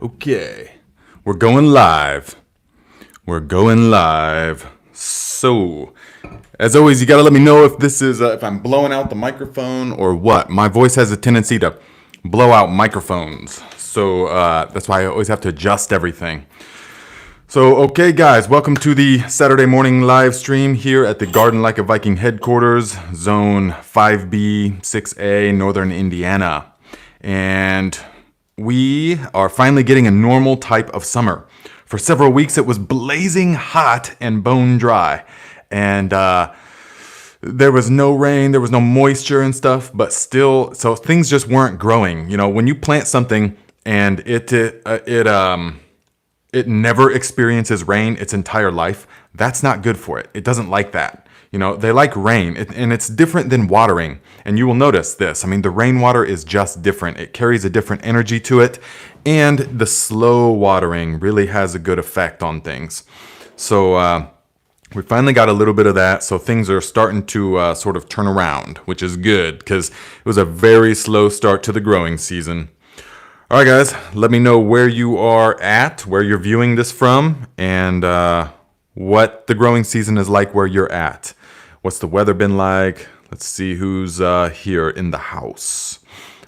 Okay, we're going live. We're going live. So, as always, you gotta let me know if this is if I'm blowing out the microphone or what. My voice has a tendency to blow out microphones, so that's why I always have to adjust everything. So, okay, guys, welcome to the Saturday morning live stream here at the Garden Like a Viking headquarters, Zone 5B, 6A, Northern Indiana, and we are finally getting a normal type of summer. For several weeks, it was blazing hot and bone dry. And there was no rain, there was no moisture and stuff, but still, so things just weren't growing. You know, when you plant something and it never experiences rain its entire life, that's not good for it. It doesn't like that. You know, they like rain, and it's different than watering. And you will notice this. I mean, the rainwater is just different. It carries a different energy to it, and the slow watering really has a good effect on things. So we finally got a little bit of that, so things are starting to sort of turn around, which is good, because it was a very slow start to the growing season. All right, guys, let me know where you are at, where you're viewing this from, and what the growing season is like where you're at. What's the weather been like? Let's see who's here in the house.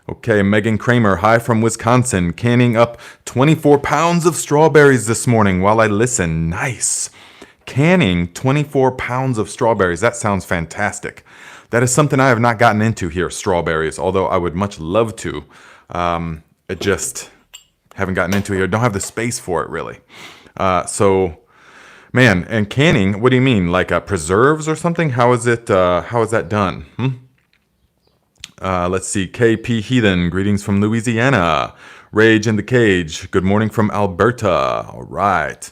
Okay, Megan Kramer, hi from Wisconsin, canning up 24 pounds of strawberries this morning while I listen. Nice. Canning 24 pounds of strawberries. That sounds fantastic. That is something I have not gotten into here, strawberries, although I would much love to. I just haven't gotten into it here. Don't have the space for it, really. Man, and canning, what do you mean? Like preserves or something? How is it? How is that done? Let's see. KP Heathen, greetings from Louisiana. Rage in the Cage, good morning from Alberta. All right.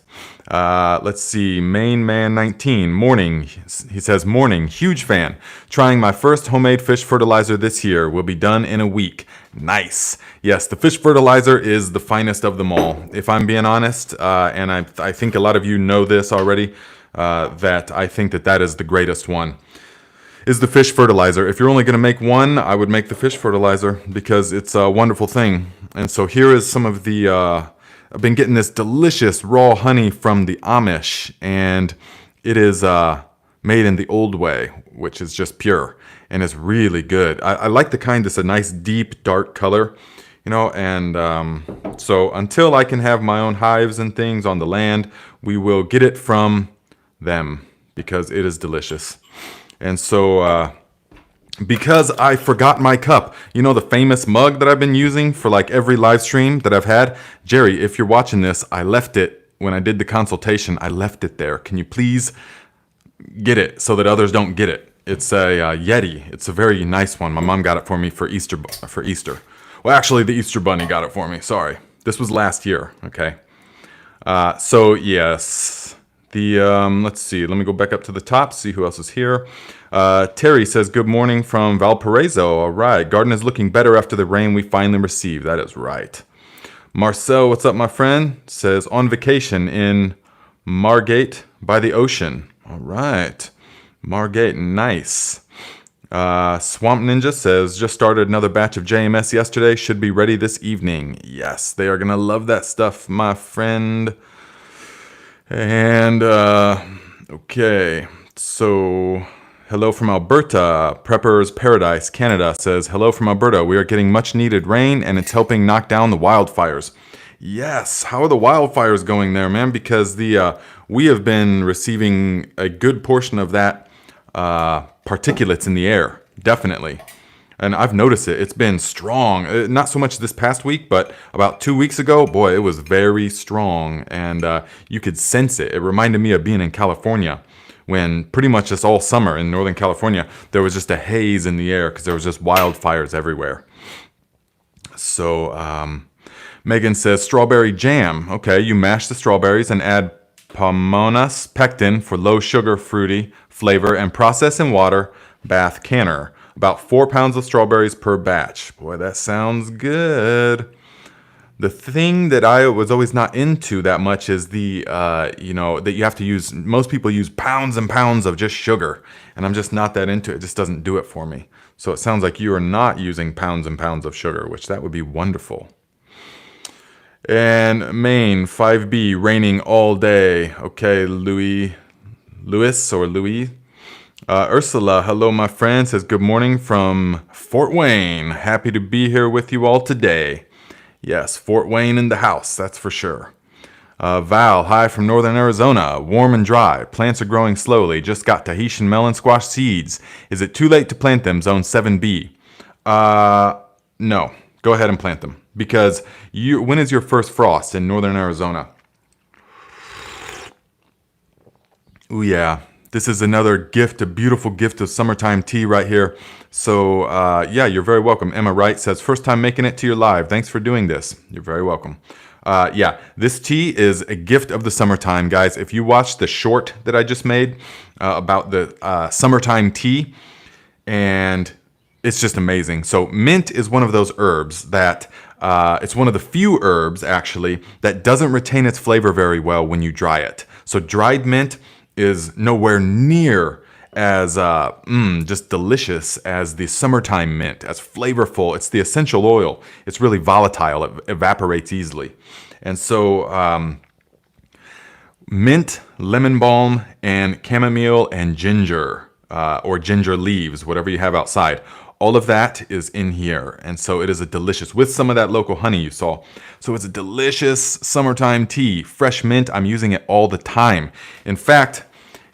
Let's see. Main Man 19, morning. He says, morning, huge fan. Trying my first homemade fish fertilizer this year. Will be done in a week. Nice. Yes, the fish fertilizer is the finest of them all, if I'm being honest. And I think a lot of you know this already, that I think that is the greatest one, is the fish fertilizer. If you're only going to make one, I would make the fish fertilizer because it's a wonderful thing. And so here is some of the, I've been getting this delicious raw honey from the Amish, and it is made in the old way, which is just pure, and it's really good. I like the kind that's a nice deep dark color, you know, and so until I can have my own hives and things on the land, we will get it from them because it is delicious. And so because I forgot my cup, you know, the famous mug that I've been using for like every live stream that I've had, Jerry, if you're watching this, I left it when I did the consultation. I left it there. Can you please get it so that others don't get it? It's a Yeti. It's a very nice one. My mom got it for me for Easter. Well, actually, the Easter Bunny got it for me. Sorry. This was last year. Okay. So, yes. Let's see. Let me go back up to the top, see who else is here. Terry says, good morning from Valparaiso. All right. Garden is looking better after the rain we finally received. That is right. Marcel, what's up, my friend? Says, on vacation in Margate by the ocean. All right. Margate, nice. Swamp Ninja says, just started another batch of JMS yesterday. Should be ready this evening. Yes, they are going to love that stuff, my friend. And, okay. So, hello from Alberta. Prepper's Paradise, Canada says, hello from Alberta. We are getting much needed rain, and it's helping knock down the wildfires. Yes, how are the wildfires going there, man? Because we have been receiving a good portion of that particulates in the air, definitely. And I've noticed it. It's been strong. Not so much this past week, but about 2 weeks ago, boy, it was very strong. And you could sense it. It reminded me of being in California when pretty much just all summer in Northern California, there was just a haze in the air because there was just wildfires everywhere. So Megan says, strawberry jam. Okay, you mash the strawberries and add Pomonas pectin for low sugar fruity flavor and process in water, bath canner. About 4 pounds of strawberries per batch. Boy, that sounds good. The thing that I was always not into that much is the, that you have to use, most people use pounds and pounds of just sugar. And I'm just not that into it. It just doesn't do it for me. So it sounds like you are not using pounds and pounds of sugar, which that would be wonderful. And Maine, 5B, raining all day. Okay, Louis. Ursula, hello, my friend, says good morning from Fort Wayne. Happy to be here with you all today. Yes, Fort Wayne in the house, that's for sure. Val, hi from Northern Arizona. Warm and dry. Plants are growing slowly. Just got Tahitian melon squash seeds. Is it too late to plant them? Zone 7B. No. Go ahead and plant them. Because when is your first frost in Northern Arizona? Ooh, yeah. This is another gift, a beautiful gift of summertime tea right here. So, yeah, you're very welcome. Emma Wright says, first time making it to your live. Thanks for doing this. You're very welcome. Yeah, this tea is a gift of the summertime, guys. If you watch the short that I just made about the summertime tea, and it's just amazing. So mint is one of those herbs that, it's one of the few herbs, actually, that doesn't retain its flavor very well when you dry it. So dried mint is nowhere near as just delicious as the summertime mint, as flavorful. It's the essential oil. It's really volatile. It evaporates easily. And so mint, lemon balm, and chamomile and ginger, or ginger leaves, whatever you have outside. All of that is in here. And so it is a delicious, with some of that local honey you saw. So it's a delicious summertime tea. Fresh mint, I'm using it all the time. In fact,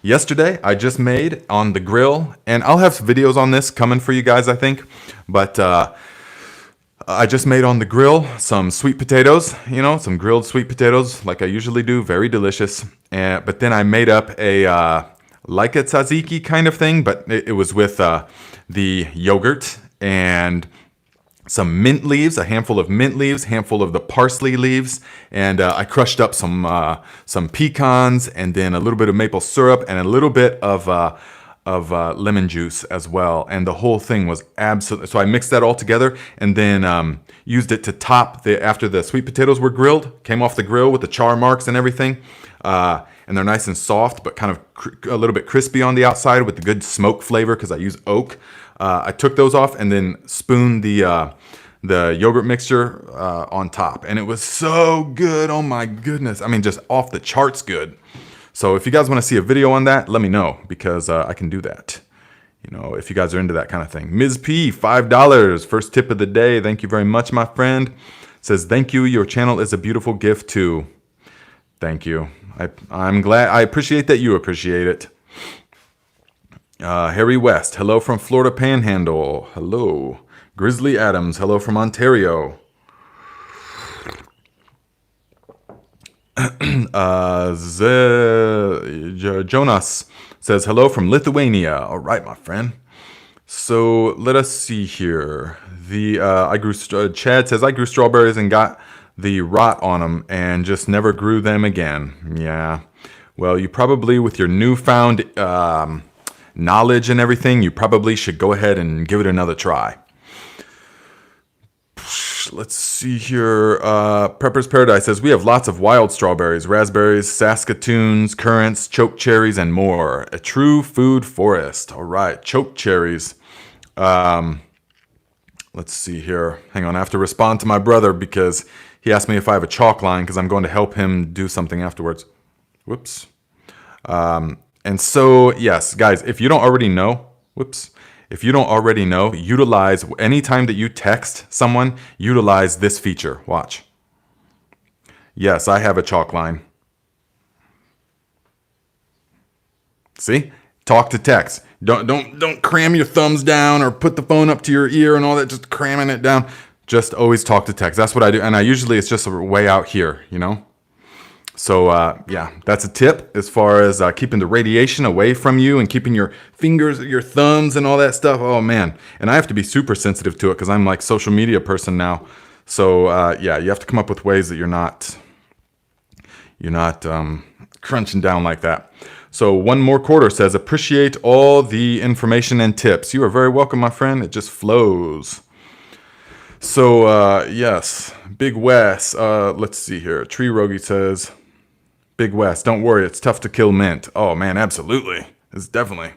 yesterday I just made on the grill, and I'll have some videos on this coming for you guys, I think. But I just made on the grill some sweet potatoes, some grilled sweet potatoes like I usually do, very delicious. But then I made up a like a tzatziki kind of thing, but it was with the yogurt and some mint leaves, a handful of mint leaves, handful of the parsley leaves, and I crushed up some pecans, and then a little bit of maple syrup and a little bit of lemon juice as well. And the whole thing was absolutely, so I mixed that all together and then used it to top after the sweet potatoes were grilled, came off the grill with the char marks and everything. And they're nice and soft, but kind of a little bit crispy on the outside with the good smoke flavor because I use oak. I took those off and then spooned the yogurt mixture on top. And it was so good. Oh my goodness. I mean, just off the charts good. So if you guys want to see a video on that, let me know because I can do that. If you guys are into that kind of thing. Ms. P, $5. First tip of the day. Thank you very much, my friend. Says, thank you. Your channel is a beautiful gift too. Thank you. I'm glad. I appreciate that you appreciate it. Harry West, hello from Florida Panhandle. Hello. Grizzly Adams, hello from Ontario. Jonas says hello from Lithuania. All right, my friend. So let us see here. Chad says I grew strawberries and got the rot on them and just never grew them again. Yeah. Well, you probably, with your newfound knowledge and everything, you probably should go ahead and give it another try. Let's see here. Prepper's Paradise says we have lots of wild strawberries, raspberries, Saskatoons, currants, choke cherries, and more. A true food forest. All right, choke cherries. Let's see here. Hang on, I have to respond to my brother because he asked me if I have a chalk line because I'm going to help him do something afterwards. Whoops. And so, yes, guys, if you don't already know, utilize, anytime that you text someone, utilize this feature. Watch. Yes, I have a chalk line. See? Talk to text. Don't cram your thumbs down or put the phone up to your ear and all that, just cramming it down. Just always talk to text. That's what I do. And it's just way out here, So, yeah, that's a tip as far as keeping the radiation away from you and keeping your fingers, your thumbs and all that stuff. Oh, man. And I have to be super sensitive to it because I'm like social media person now. So, yeah, you have to come up with ways that you're not crunching down like that. So One More Quarter says, appreciate all the information and tips. You are very welcome, my friend. It just flows. So, yes, Big Wes, let's see here. Tree Rogie says, Big Wes, don't worry, it's tough to kill mint. Oh, man, absolutely. It's definitely.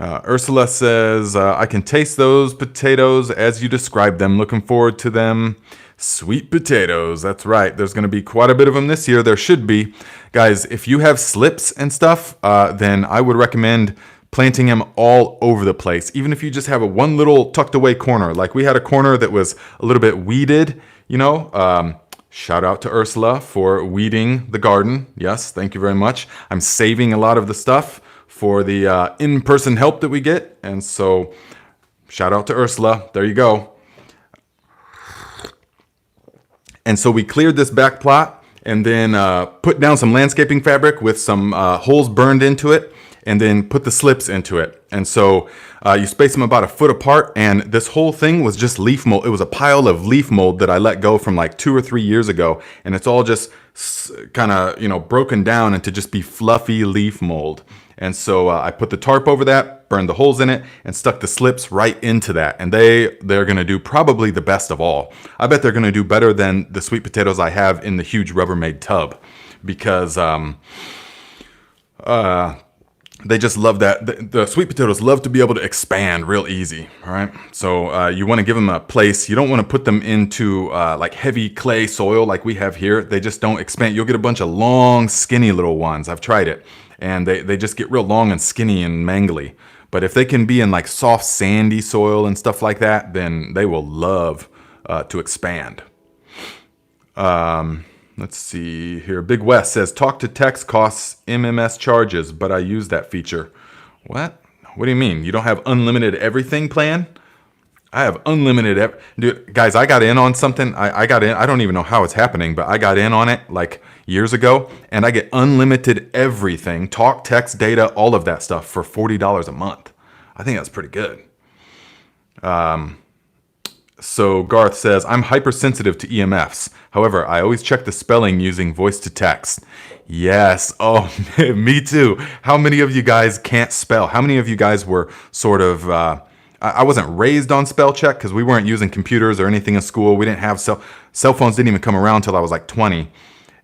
Ursula says, I can taste those potatoes as you describe them. Looking forward to them. Sweet potatoes. That's right. There's going to be quite a bit of them this year. There should be. Guys, if you have slips and stuff, then I would recommend planting them all over the place. Even if you just have a one little tucked away corner. Like we had a corner that was a little bit weeded, you know. Shout out to Ursula for weeding the garden. Yes, thank you very much. I'm saving a lot of the stuff for the in-person help that we get. And so shout out to Ursula. There you go. And so we cleared this back plot and then put down some landscaping fabric with some holes burned into it and then put the slips into it. And so you space them about a foot apart, and this whole thing was just leaf mold. It was a pile of leaf mold that I let go from like 2 or 3 years ago, and it's all just kind of, you know, broken down into just be fluffy leaf mold. And so I put the tarp over that, burned the holes in it, and stuck the slips right into that. And they're going to do probably the best of all. I bet they're going to do better than the sweet potatoes I have in the huge Rubbermaid tub, because they just love that. The sweet potatoes love to be able to expand real easy. All right. So you want to give them a place. You don't want to put them into like heavy clay soil like we have here. They just don't expand. You'll get a bunch of long, skinny little ones. I've tried it. And they just get real long and skinny and mangly. But if they can be in like soft, sandy soil and stuff like that, then they will love to expand. Let's see here. Big West says, talk to text costs MMS charges, but I use that feature. What? What do you mean? You don't have unlimited everything plan? I have unlimited. Dude, guys, I got in on something. I got in. I don't even know how it's happening, but I got in on it like years ago, and I get unlimited everything, talk, text, data, all of that stuff for $40 a month. I think that's pretty good. So Garth says, I'm hypersensitive to EMFs. However, I always check the spelling using voice to text. Yes. Oh, me too. How many of you guys can't spell? How many of you guys were sort of, I wasn't raised on spell check because we weren't using computers or anything in school. We didn't have cell phones didn't even come around until I was like 20.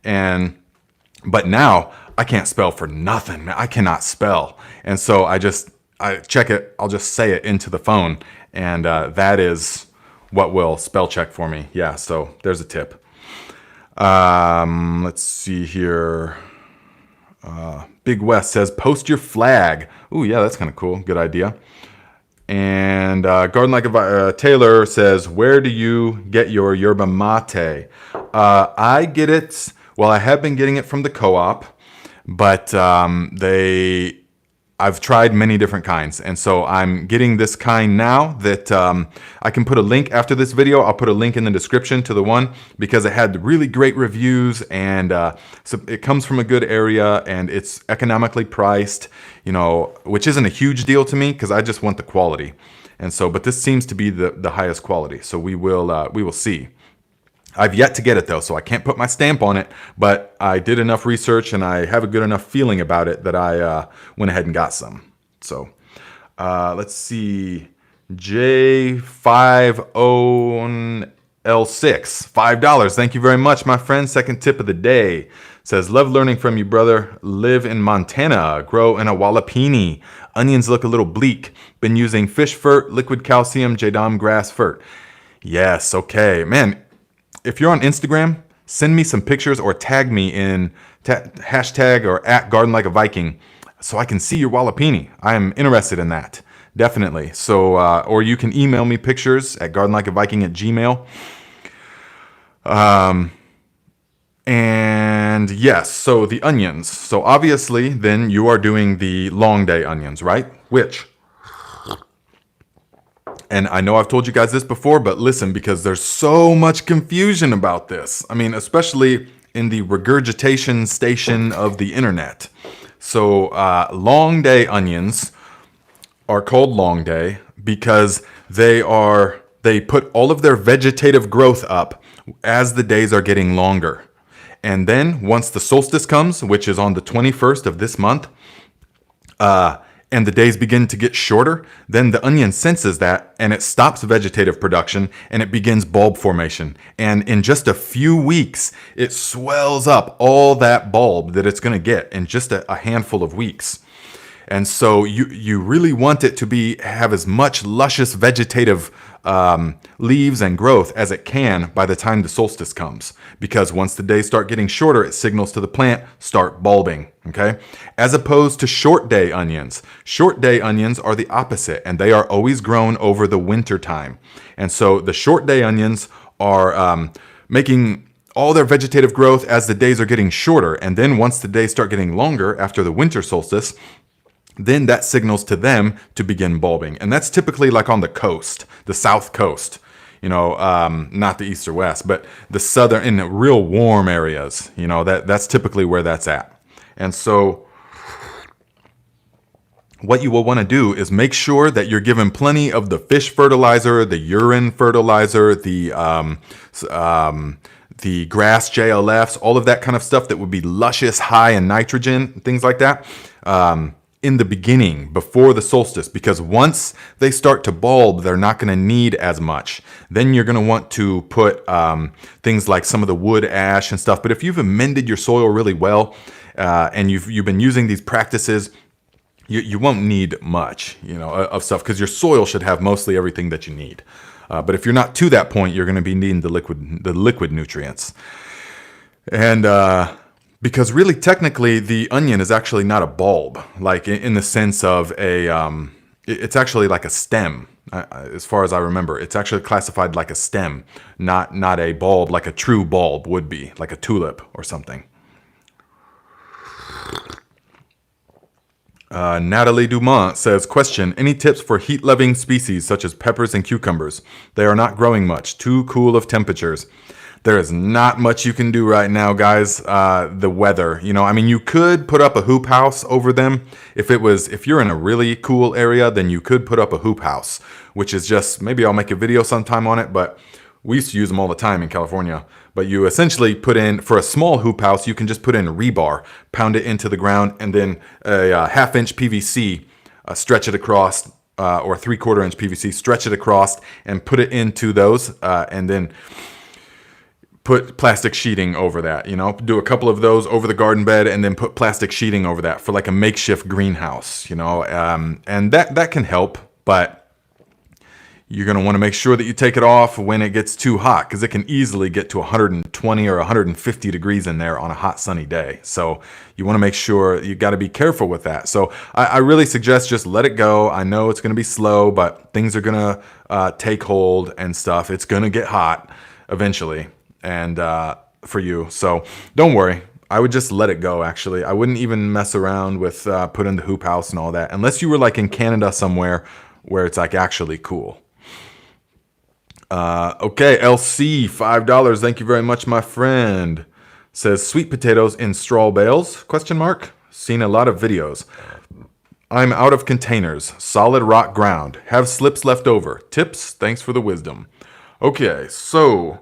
But now I can't spell for nothing. I cannot spell. And so I check it. I'll just say it into the phone. And that is what will spell check for me. Yeah. So there's a tip. Let's see here. Big West says, post your flag. Ooh, yeah, that's kind of cool. Good idea. And Garden Like a Taylor says, where do you get your yerba mate? I get it. Well, I have been getting it from the co-op, but I've tried many different kinds. And so I'm getting this kind now that I can put a link after this video. I'll put a link in the description to the one because it had really great reviews, and so it comes from a good area and it's economically priced, you know, which isn't a huge deal to me because I just want the quality. And so, but this seems to be the highest quality. So we will see. I've yet to get it though, so I can't put my stamp on it, but I did enough research and I have a good enough feeling about it that I went ahead and got some. So let's see, J50L6, $5. Thank you very much, my friend. Second tip of the day says, love learning from you, brother. Live in Montana, grow in a Wallapini. Onions look a little bleak. Been using fish fert, liquid calcium, Jadam grass fert. Yes, okay, man. If you're on Instagram, send me some pictures or tag me in hashtag or at Garden Like a Viking so I can see your Wallapini. I am interested in that, definitely. So, or you can email me pictures at gardenlikeaviking@gmail. And yes, so the onions. So obviously then you are doing the long day onions, right? Which, and I know I've told you guys this before, but listen, because there's so much confusion about this. I mean, especially in the regurgitation station of the internet. So long day onions are called long day because they put all of their vegetative growth up as the days are getting longer. And then once the solstice comes, which is on the 21st of this month, and the days begin to get shorter, then the onion senses that and it stops vegetative production and it begins bulb formation. And in just a few weeks, it swells up all that bulb that it's going to get in just a handful of weeks. And so you really want it to have as much luscious vegetative leaves and growth as it can by the time the solstice comes. Because once the days start getting shorter, it signals to the plant, start bulbing, okay? As opposed to short day onions. Short day onions are the opposite, and they are always grown over the winter time. And so the short day onions are making all their vegetative growth as the days are getting shorter. And then once the days start getting longer after the winter solstice, then that signals to them to begin bulbing. And that's typically like on the coast, the south coast, you know, not the east or west, but the southern, in the real warm areas, you know, that's typically where that's at. And so what you will want to do is make sure that you're given plenty of the fish fertilizer, the urine fertilizer, the grass JLFs, all of that kind of stuff that would be luscious, high in nitrogen, things like that, in the beginning, before the solstice, because once they start to bulb, they're not going to need as much. Then you're going to want to put things like some of the wood ash and stuff. But if you've amended your soil really well and you've been using these practices, you won't need much, you know, of stuff, because your soil should have mostly everything that you need. But if you're not to that point, you're going to be needing the liquid nutrients. And because really, technically, the onion is actually not a bulb, like in the sense of it's actually like a stem. As far as I remember, it's actually classified like a stem, not a bulb like a true bulb would be, like a tulip or something. Natalie Dumont says, question, any tips for heat-loving species such as peppers and cucumbers? They are not growing much, too cool of temperatures. There is not much you can do right now, guys. The weather, you know, I mean, you could put up a hoop house over them. If you're in a really cool area, then you could put up a hoop house, which is just, maybe I'll make a video sometime on it, but we used to use them all the time in California. But you essentially put in, for a small hoop house, you can just put in rebar, pound it into the ground, and then a half-inch PVC, stretch it across, or 3/4-inch PVC, stretch it across, and put it into those, and then put plastic sheeting over that, you know, do a couple of those over the garden bed and then put plastic sheeting over that for like a makeshift greenhouse, you know, and that can help, but you're going to want to make sure that you take it off when it gets too hot, because it can easily get to 120 or 150 degrees in there on a hot sunny day. So you want to make sure, you got to be careful with that. So I really suggest just let it go. I know it's going to be slow, but things are going to take hold and stuff. It's going to get hot eventually. And for you, so don't worry. I would just let it go. Actually, I wouldn't even mess around with putting the hoop house and all that, unless you were like in Canada somewhere where it's like actually cool. Okay, LC, $5. Thank you very much, my friend. Says sweet potatoes in straw bales? Question mark. Seen a lot of videos. I'm out of containers. Solid rock ground. Have slips left over. Tips? Thanks for the wisdom. Okay, so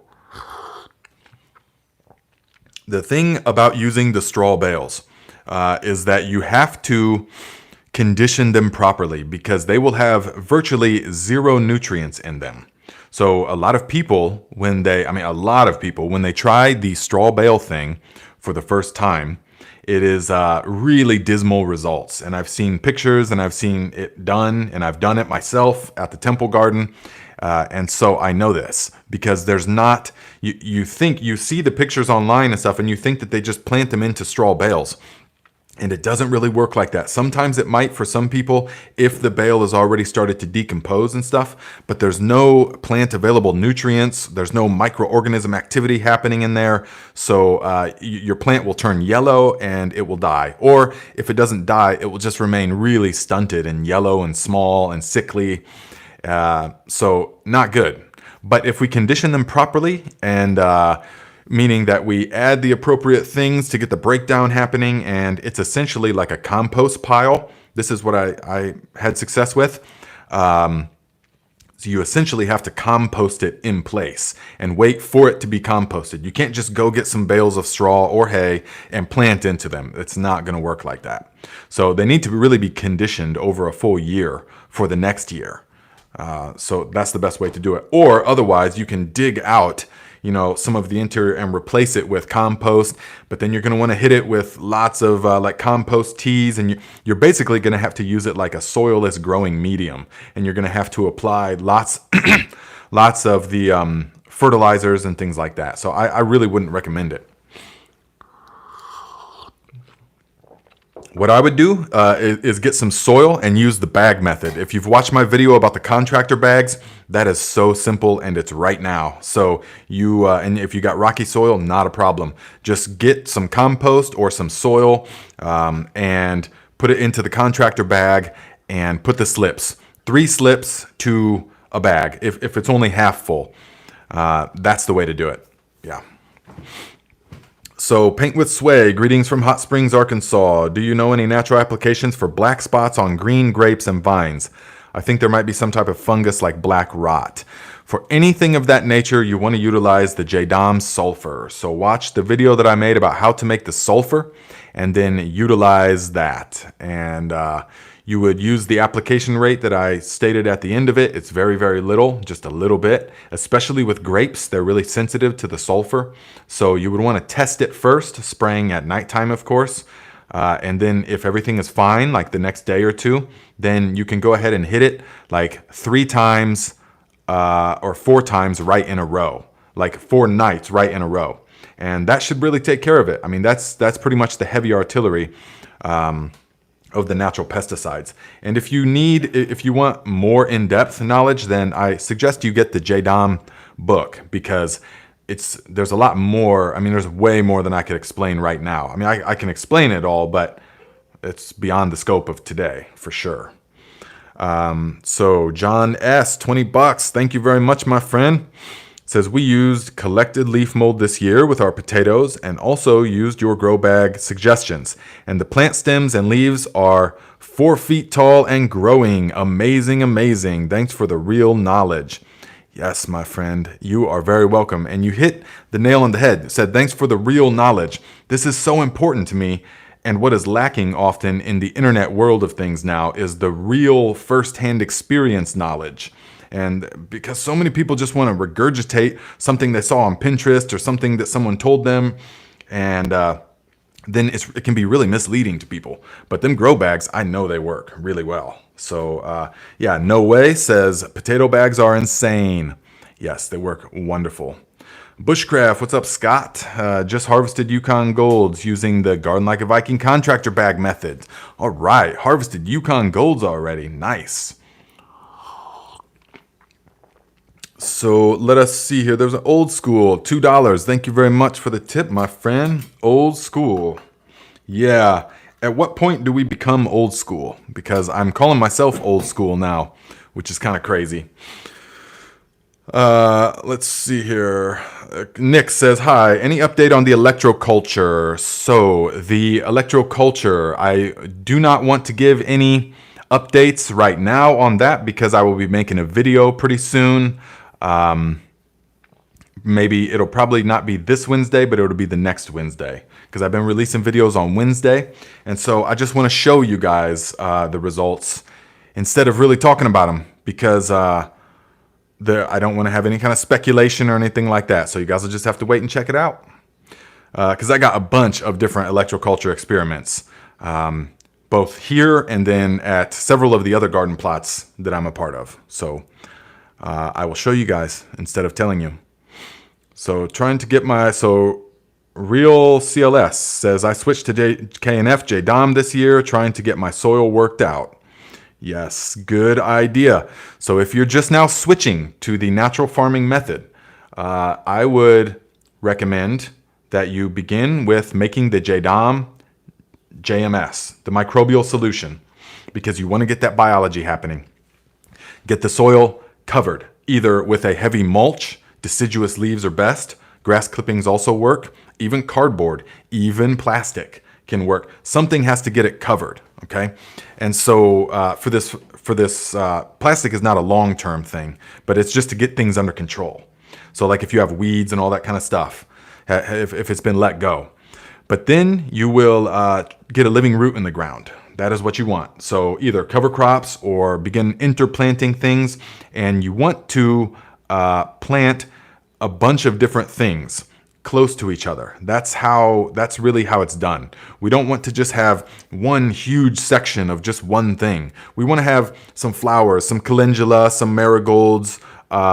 the thing about using the straw bales is that you have to condition them properly, because they will have virtually zero nutrients in them. So a lot of people, when they try the straw bale thing for the first time, it is really dismal results. And I've seen pictures and I've seen it done, and I've done it myself at the Temple Garden. And so I know this, because there's not, you think, you see the pictures online and stuff, and you think that they just plant them into straw bales. And it doesn't really work like that. Sometimes it might for some people if the bale has already started to decompose and stuff, but there's no plant available nutrients. There's no microorganism activity happening in there. So your plant will turn yellow and it will die. Or if it doesn't die, it will just remain really stunted and yellow and small and sickly. So not good. But if we condition them properly, and meaning that we add the appropriate things to get the breakdown happening, and it's essentially like a compost pile. This is what I had success with. So you essentially have to compost it in place and wait for it to be composted. You can't just go get some bales of straw or hay and plant into them. It's not going to work like that. So they need to really be conditioned over a full year for the next year. So that's the best way to do it. Or otherwise, you can dig out, you know, some of the interior and replace it with compost, but then you're going to want to hit it with lots of like compost teas, and you're basically going to have to use it like a soilless growing medium, and you're going to have to apply lots lots of the fertilizers and things like that. So I really wouldn't recommend it. What I would do is get some soil and use the bag method. If you've watched my video about the contractor bags, that is so simple and it's right now. So you, and if you got rocky soil, not a problem. Just get some compost or some soil and put it into the contractor bag and put the slips. 3 slips to a bag if it's only half full. That's the way to do it. Yeah. So, Paint with Sway, greetings from Hot Springs, Arkansas. Do you know any natural applications for black spots on green grapes and vines? I think there might be some type of fungus like black rot. For anything of that nature, you want to utilize the JDOM sulfur. So watch the video that I made about how to make the sulfur and then utilize that. And you would use the application rate that I stated at the end of it. It's very, very little, just a little bit, especially with grapes. They're really sensitive to the sulfur. So you would want to test it first, spraying at nighttime, of course. And then if everything is fine, like the next day or two, then you can go ahead and hit it like 3 times or 4 times right in a row, like 4 nights right in a row. And that should really take care of it. I mean, that's pretty much the heavy artillery of the natural pesticides. And if you want more in-depth knowledge, then I suggest you get the JDOM book, because there's a lot more. I mean, there's way more than I could explain right now. I mean, I can explain it all, but it's beyond the scope of today for sure. So John S, $20. Thank you very much, my friend. Says, we used collected leaf mold this year with our potatoes and also used your grow bag suggestions. And the plant stems and leaves are 4 feet tall and growing. Amazing, amazing. Thanks for the real knowledge. Yes, my friend, you are very welcome. And you hit the nail on the head. Said, thanks for the real knowledge. This is so important to me. And what is lacking often in the internet world of things now is the real firsthand experience knowledge. And because so many people just want to regurgitate something they saw on Pinterest or something that someone told them, and then it can be really misleading to people. But them grow bags, I know they work really well. So yeah, No Way says, potato bags are insane. Yes, they work wonderful. Bushcraft, what's up, Scott? Just harvested Yukon Golds using the Garden Like a Viking contractor bag method. All right, harvested Yukon Golds already. Nice. So let us see here. There's an old school, $2. Thank you very much for the tip, my friend. Old school. Yeah. At what point do we become old school? Because I'm calling myself old school now, which is kind of crazy. Let's see here. Nick says, hi, any update on the electroculture? So the electroculture, I do not want to give any updates right now on that because I will be making a video pretty soon. Maybe it'll probably not be this Wednesday, but it'll be the next Wednesday, because I've been releasing videos on Wednesday. And so I just want to show you guys the results instead of really talking about them, because I don't want to have any kind of speculation or anything like that. So you guys will just have to wait and check it out. Because I got a bunch of different electroculture experiments, both here and then at several of the other garden plots that I'm a part of. So I will show you guys instead of telling you. So trying to get Real CLS says, I switched to KNF JDOM this year, trying to get my soil worked out. Yes, good idea. So if you're just now switching to the natural farming method, I would recommend that you begin with making the JDOM JMS, the microbial solution, because you want to get that biology happening. Get the soil covered, either with a heavy mulch, deciduous leaves are best, grass clippings also work, even cardboard, even plastic can work. Something has to get it covered, okay? And so for this plastic is not a long-term thing, but it's just to get things under control. So like if you have weeds and all that kind of stuff, if it's been let go. But then you will get a living root in the ground. That is what you want. So either cover crops or begin interplanting things. And you want to plant a bunch of different things close to each other. That's really how it's done. We don't want to just have one huge section of just one thing. We want to have some flowers, some calendula, some marigolds,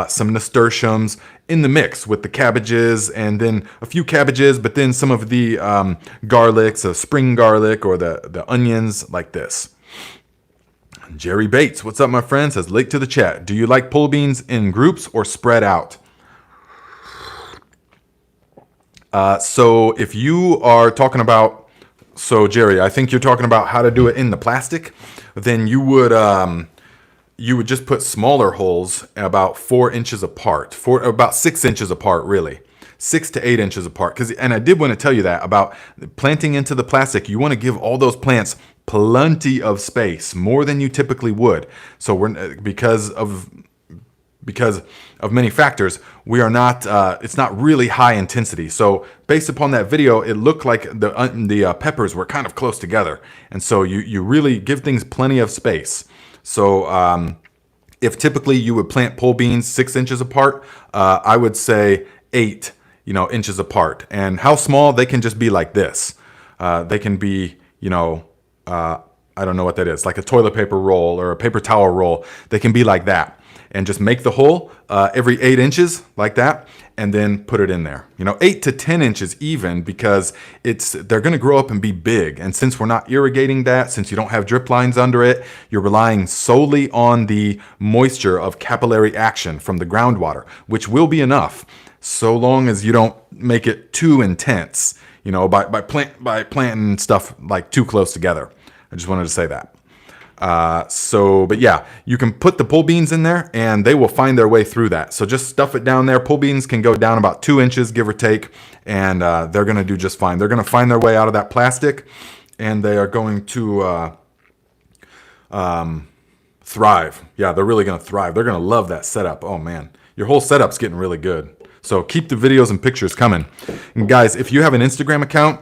some nasturtiums in the mix with the cabbages, and then a few cabbages, but then some of the garlics, spring garlic, or the onions like this. Jerry Bates, what's up, my friend? Says, late to the chat. Do you like pole beans in groups or spread out? So if you are talking about, so Jerry, I think you're talking about how to do it in the plastic. Then you would just put smaller holes about 4 inches apart, about 6 inches apart, really. 6 to 8 inches apart. And I did want to tell you that about planting into the plastic. You want to give all those plants plenty of space, more than you typically would. So because of many factors, we are not, it's not really high intensity. So based upon that video, it looked like the peppers were kind of close together. And so you really give things plenty of space. So if typically you would plant pole beans 6 inches apart, I would say 8 inches apart. And how small? They can just be like this. They can be, I don't know what that is, like a toilet paper roll or a paper towel roll. They can be like that. And just make the hole every 8 inches like that, and then put it in there. 8 to 10 inches even, because they're going to grow up and be big. And since we're not irrigating that, since you don't have drip lines under it, you're relying solely on the moisture of capillary action from the groundwater, which will be enough, so long as you don't make it too intense. By planting stuff like too close together. I just wanted to say that. But yeah, you can put the pole beans in there and they will find their way through that. So just stuff it down there. Pole beans can go down about 2 inches, give or take, and they're going to do just fine. They're going to find their way out of that plastic, and they are going to thrive. Yeah, they're really going to thrive. They're going to love that setup. Oh man, your whole setup's getting really good. So keep the videos and pictures coming. And guys, if you have an Instagram account,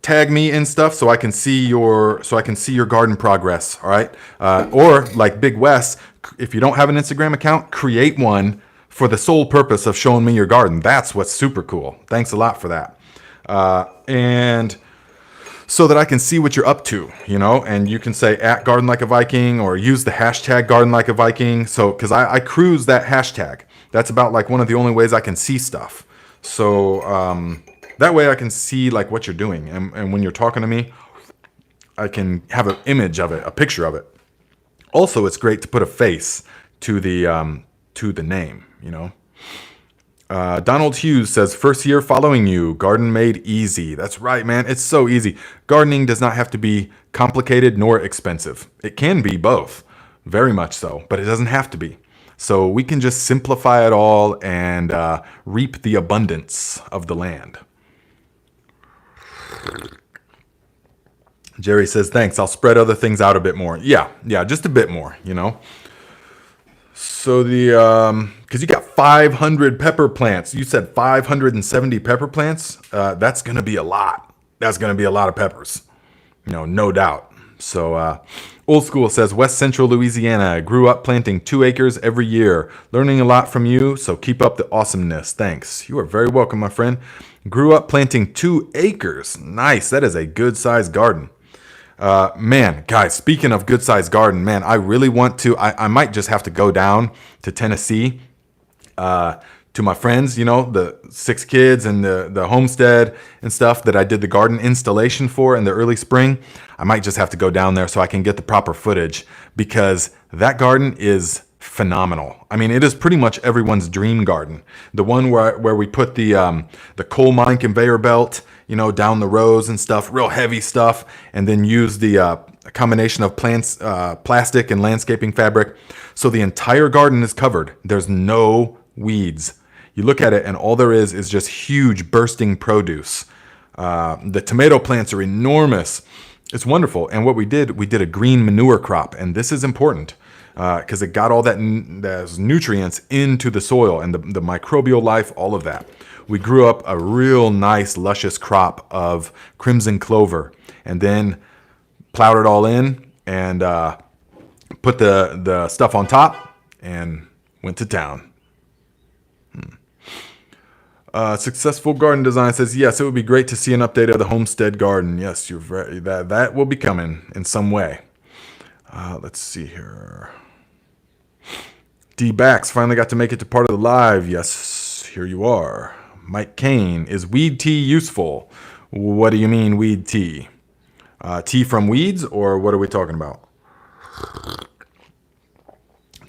tag me in stuff so I can see your garden progress. All right. Or like Big Wes, if you don't have an Instagram account, create one for the sole purpose of showing me your garden. That's what's super cool. Thanks a lot for that. And so that I can see what you're up to, and you can say @GardenLikeAViking or use the hashtag #GardenLikeAViking. So, cause I cruise that hashtag. That's about like one of the only ways I can see stuff. So, that way I can see like what you're doing. And when you're talking to me, I can have an image of it, a picture of it. Also, it's great to put a face to the name, Donald Hughes says, first year following you, garden made easy. That's right, man. It's so easy. Gardening does not have to be complicated nor expensive. It can be both, very much so, but it doesn't have to be. So we can just simplify it all and reap the abundance of the land. Jerry says, thanks. I'll spread other things out a bit more. Yeah, just a bit more, So because you got 500 pepper plants. You said 570 pepper plants. That's going to be a lot. That's going to be a lot of peppers, no doubt. So Old School says, West Central Louisiana, grew up planting 2 acres every year. Learning a lot from you, so keep up the awesomeness. Thanks. You are very welcome, my friend. Grew up planting 2 acres. Nice. That is a good-sized garden. Man, guys, speaking of good-sized garden, man, I really want to, I might just have to go down to Tennessee to my friends, the 6 kids and the homestead and stuff that I did the garden installation for in the early spring. I might just have to go down there so I can get the proper footage, because that garden is phenomenal. I mean, it is pretty much everyone's dream garden. The one where we put the coal mine conveyor belt, down the rows and stuff, real heavy stuff, and then use the combination of plants, plastic and landscaping fabric. So the entire garden is covered. There's no weeds. You look at it and all there is just huge bursting produce. The tomato plants are enormous. It's wonderful. And what we did a green manure crop. And this is important because it got all those nutrients into the soil and the microbial life, all of that. We grew up a real nice, luscious crop of crimson clover, and then plowed it all in and put the stuff on top and went to town. Successful Garden Design says, yes, it would be great to see an update of the homestead garden. Yes, you're very, that will be coming in some way. Let's see here. D-Bax finally got to make it to part of the live. Yes, here you are. Mike Kane, is weed tea useful? What do you mean weed tea? Tea from weeds, or what are we talking about?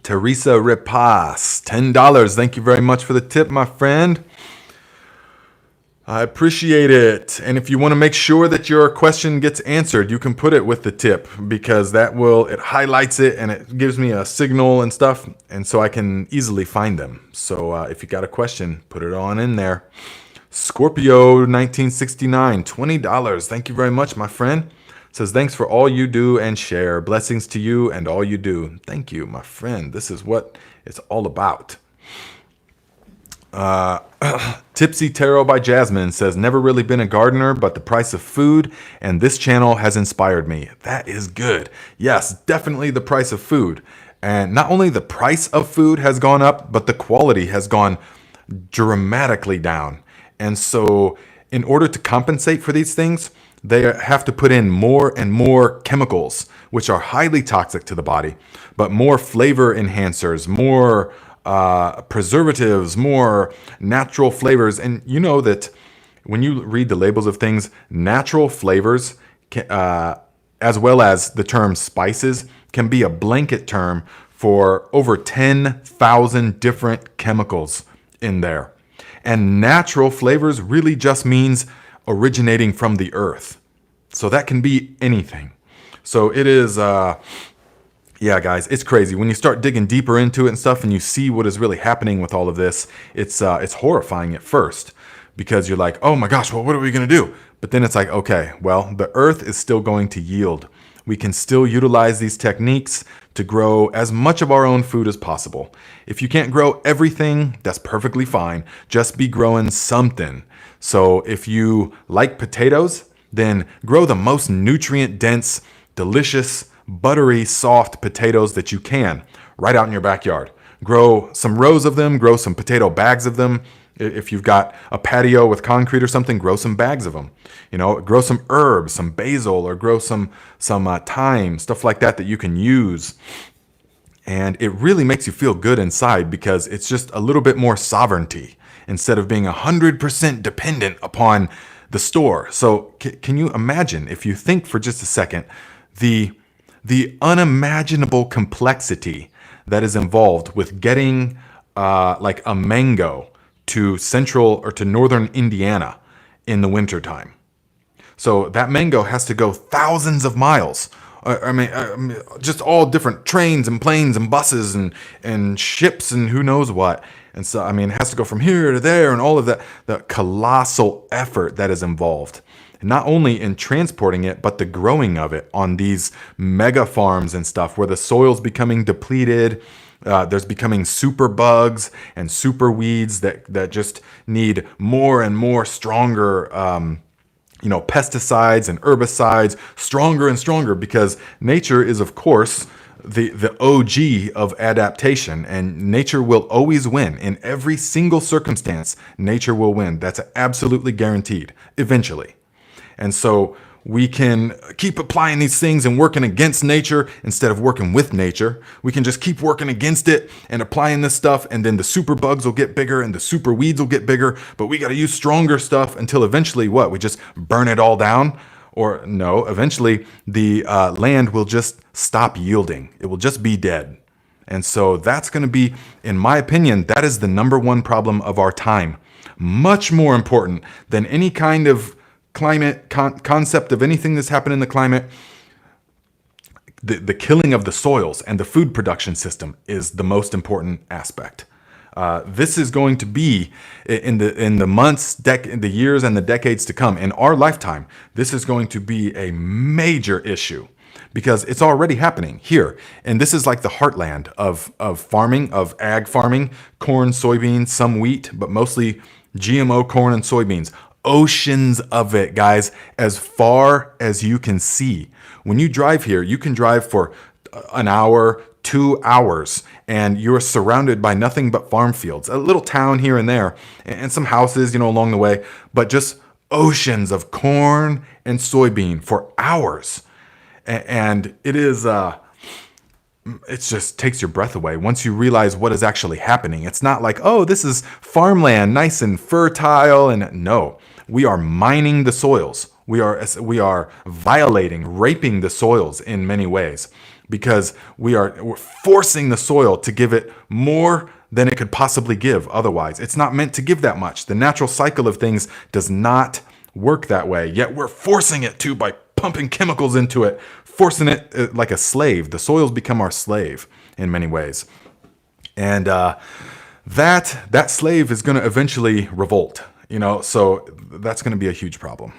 Teresa Ripas, $10. Thank you very much for the tip, my friend. I appreciate it. And if you want to make sure that your question gets answered, you can put it with the tip, because it highlights it and it gives me a signal and stuff. And so I can easily find them. So if you got a question, put it on in there. Scorpio 1969, $20. Thank you very much, my friend. Says, thanks for all you do and share. Blessings to you and all you do. Thank you, my friend. This is what it's all about. Tipsy Tarot by Jasmine says, never really been a gardener, but the price of food and this channel has inspired me. That is good. Yes, definitely the price of food. And not only the price of food has gone up, but the quality has gone dramatically down. And so in order to compensate for these things, they have to put in more and more chemicals, which are highly toxic to the body, but more flavor enhancers, more preservatives, more natural flavors. And you know that when you read the labels of things, natural flavors, as well as the term spices, can be a blanket term for over 10,000 different chemicals in there. And natural flavors really just means originating from the earth. So that can be anything. So it is, yeah, guys, it's crazy. When you start digging deeper into it and stuff and you see what is really happening with all of this, it's horrifying at first, because you're like, oh my gosh, well, what are we going to do? But then it's like, okay, well, the earth is still going to yield. We can still utilize these techniques to grow as much of our own food as possible. If you can't grow everything, that's perfectly fine. Just be growing something. So if you like potatoes, then grow the most nutrient-dense, delicious, buttery, soft potatoes that you can right out in your backyard. Grow some rows of them, grow some potato bags of them. If you've got a patio with concrete or something, grow some bags of them. You know, grow some herbs, some basil, or grow some thyme, stuff like that you can use. And it really makes you feel good inside, because it's just a little bit more sovereignty instead of being 100% dependent upon the store. So can you imagine, if you think for just a second, the unimaginable complexity that is involved with getting like a mango to central or to northern Indiana in the wintertime. So that mango has to go thousands of miles. I mean, just all different trains and planes and buses and ships and who knows what. And so, I mean, it has to go from here to there, and all of that, the colossal effort that is involved. Not only in transporting it, but the growing of it on these mega farms and stuff where the soil's becoming depleted. There's becoming super bugs and super weeds that just need more and more stronger, pesticides and herbicides, stronger and stronger, because nature is, of course, the OG of adaptation, and nature will always win. In every single circumstance, nature will win. That's absolutely guaranteed, eventually. And so we can keep applying these things and working against nature instead of working with nature. We can just keep working against it and applying this stuff, and then the super bugs will get bigger and the super weeds will get bigger, but we got to use stronger stuff until eventually what? We just burn it all down? Or no, eventually the land will just stop yielding. It will just be dead. And so that's going to be, in my opinion, that is the number one problem of our time. Much more important than any kind of climate concept of anything that's happened in the climate. The killing of the soils and the food production system is the most important aspect. This is going to be in the months, the years, and the decades to come. In our lifetime, this is going to be a major issue, because it's already happening here. And this is like the heartland of farming, of ag farming, corn, soybeans, some wheat, but mostly GMO corn and soybeans. Oceans of it, guys, as far as you can see. When you drive here, you can drive for an hour, 2 hours, and you're surrounded by nothing but farm fields, a little town here and there, and some houses, along the way, but just oceans of corn and soybean for hours. And it is, it just takes your breath away once you realize what is actually happening. It's not like, oh, this is farmland, nice and fertile. And no, we are mining the soils. We are violating, raping the soils in many ways because we're forcing the soil to give it more than it could possibly give otherwise. It's not meant to give that much. The natural cycle of things does not work that way, yet we're forcing it to by pumping chemicals into it, forcing it like a slave. The soils become our slave in many ways. And that slave is going to eventually revolt, so that's going to be a huge problem.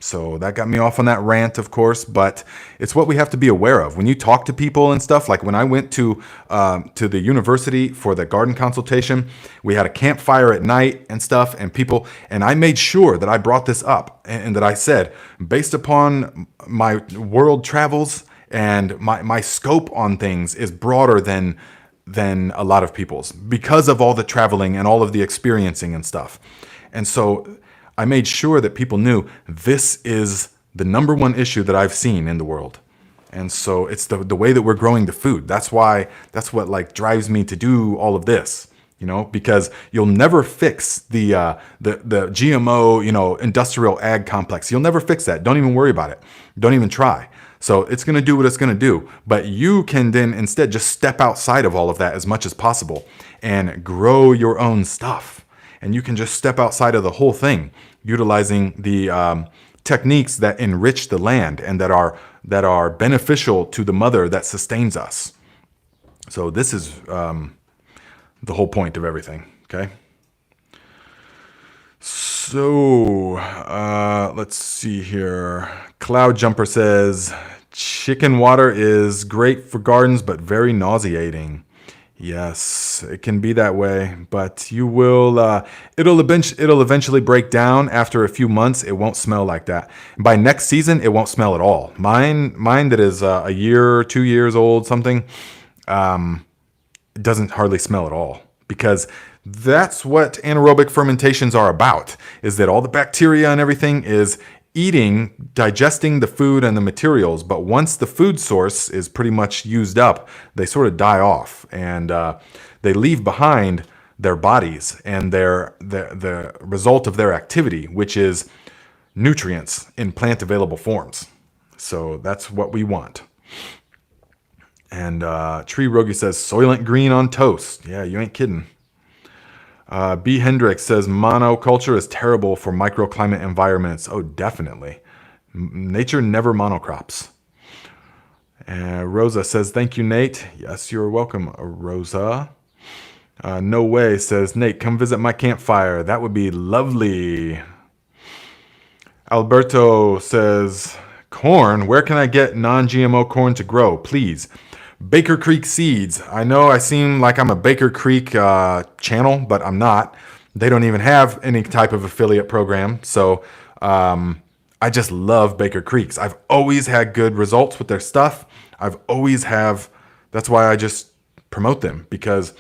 So that got me off on that rant, of course, but it's what we have to be aware of. When you talk to people and stuff, like when I went to the university for the garden consultation, we had a campfire at night and stuff, and I made sure that I brought this up and that I said, based upon my world travels and my scope on things is broader than a lot of people's because of all the traveling and all of the experiencing and stuff. And so I made sure that people knew this is the number one issue that I've seen in the world. And so it's the way that we're growing the food. That's what drives me to do all of this, because you'll never fix the GMO, industrial ag complex. You'll never fix that. Don't even worry about it. Don't even try. So it's going to do what it's going to do. But you can then instead just step outside of all of that as much as possible and grow your own stuff. And you can just step outside of the whole thing, utilizing the techniques that enrich the land and that are beneficial to the mother that sustains us. So this is the whole point of everything. Okay. So let's see here. Cloud Jumper says chicken water is great for gardens, but very nauseating. Yes, it can be that way, but you will. It'll eventually break down after a few months. It won't smell like that. By next season, it won't smell at all. Mine that is a year, 2 years old, something, it doesn't hardly smell at all because that's what anaerobic fermentations are about. Is that all the bacteria and everything is digesting the food and the materials, but once the food source is pretty much used up, they sort of die off and they leave behind their bodies and the result of their activity, which is nutrients in plant available forms. So that's what we want. And Tree Rogi says Soylent Green on toast. Yeah, you ain't kidding. B. Hendricks says monoculture is terrible for microclimate environments. Oh, definitely. Nature never monocrops. Rosa says, thank you, Nate. Yes, you're welcome, Rosa. No Way says, Nate, come visit my campfire. That would be lovely. Alberto says, corn, where can I get non-GMO corn to grow? Please. Baker Creek Seeds. I know I seem like I'm a Baker Creek channel, but I'm not. They don't even have any type of affiliate program. So I just love Baker Creeks. I've always had good results with their stuff. That's why I just promote them, because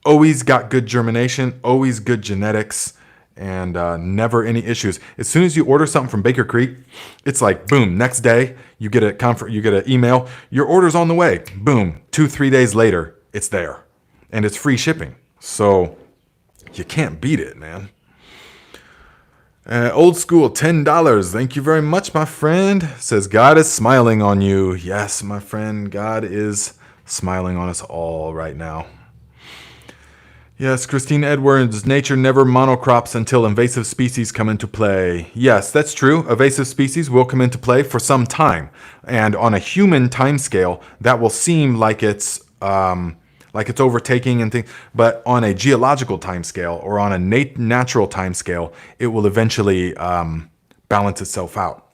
always got good germination, always good genetics, and never any issues. As soon as you order something from Baker Creek, it's like, boom, next day, you get an email, your order's on the way. Boom, 2-3 days later, it's there. And it's free shipping. So you can't beat it, man. Old School, $10. Thank you very much, my friend. Says, God is smiling on you. Yes, my friend, God is smiling on us all right now. Yes, Christine Edwards, nature never monocrops until invasive species come into play. Yes, that's true. Invasive species will come into play for some time. And on a human timescale, that will seem like it's overtaking and things. But on a geological timescale or on a natural timescale, it will eventually balance itself out.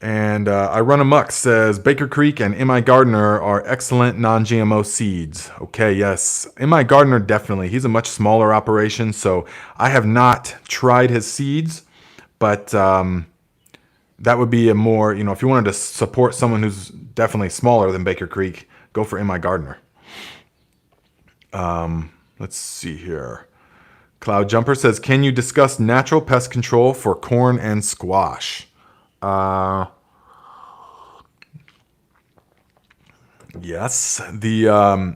And I Run Amok says, Baker Creek and M.I. Gardner are excellent non-GMO seeds. Okay, yes. M.I. Gardner, definitely. He's a much smaller operation, so I have not tried his seeds, but that would be a more, if you wanted to support someone who's definitely smaller than Baker Creek, go for M.I. Gardner. Let's see here. Cloud Jumper says, can you discuss natural pest control for corn and squash? Yes, the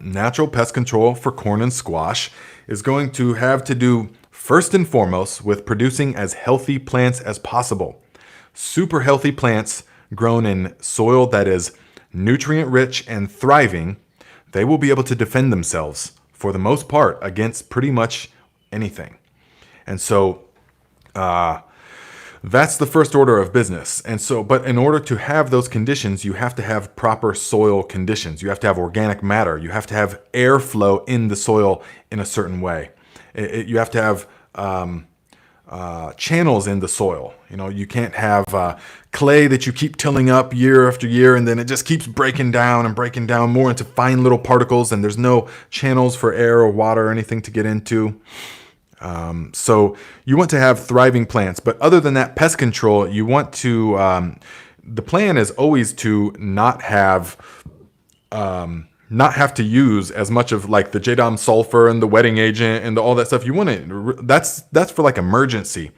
natural pest control for corn and squash is going to have to do first and foremost with producing as healthy plants as possible. Super healthy plants grown in soil that is nutrient rich and thriving, they will be able to defend themselves for the most part against pretty much anything. And so that's the first order of business. And so, but in order to have those conditions, you have to have proper soil conditions. You have to have organic matter. You have to have airflow in the soil in a certain way. You have to have channels in the soil. You know, you can't have clay that you keep tilling up year after year, and then it just keeps breaking down and breaking down more into fine little particles, and there's no channels for air or water or anything to get into. So you want to have thriving plants, but other than that, pest control, you want to, the plan is always to not have to use as much of like the J-Dom sulfur and the wetting agent and all that stuff. You want to, that's for like emergency.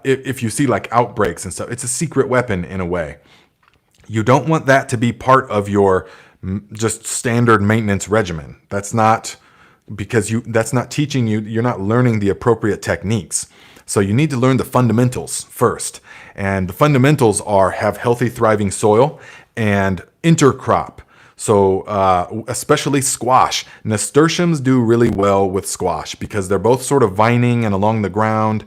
If you see like outbreaks and stuff, it's a secret weapon in a way. You don't want that to be part of your just standard maintenance regimen. That's not, because that's not teaching you, you're not learning the appropriate techniques. So you need to learn the fundamentals first. And the fundamentals are have healthy, thriving soil and intercrop. So especially squash. Nasturtiums do really well with squash because they're both sort of vining and along the ground.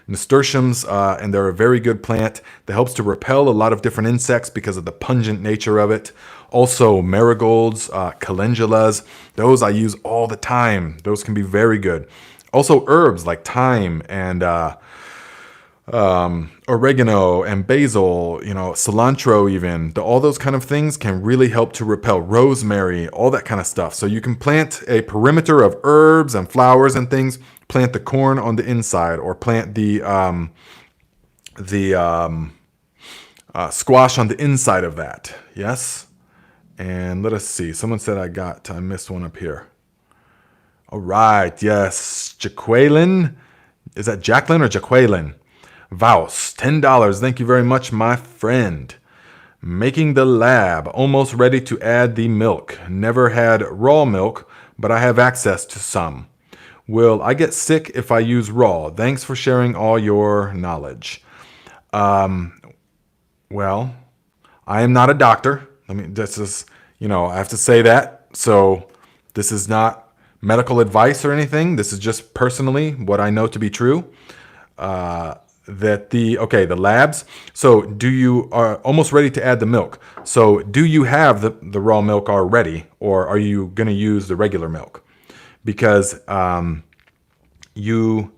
Nasturtiums, and they're a very good plant that helps to repel a lot of different insects because of the pungent nature of it. Also marigolds, calendulas, those I use all the time. Those can be very good. Also herbs like thyme and oregano and basil, you know, cilantro even. All those kind of things can really help to repel. Rosemary, all that kind of stuff. So you can plant a perimeter of herbs and flowers and things. Plant the corn on the inside, or plant the squash on the inside of that. Yes. And let us see. Someone said I missed one up here. All right. Yes. Jaqueline. Is that Jacqueline or Jaqueline? Vaus. $10. Thank you very much, my friend. Making the lab. Almost ready to add the milk. Never had raw milk, but I have access to some. Will I get sick if I use raw? Thanks for sharing all your knowledge. Well, I am not a doctor. I mean, this is, you know, I have to say that. So this is not medical advice or anything. This is just personally what I know to be true. The labs. So you are almost ready to add the milk. So do you have the raw milk already, or are you going to use the regular milk? Because you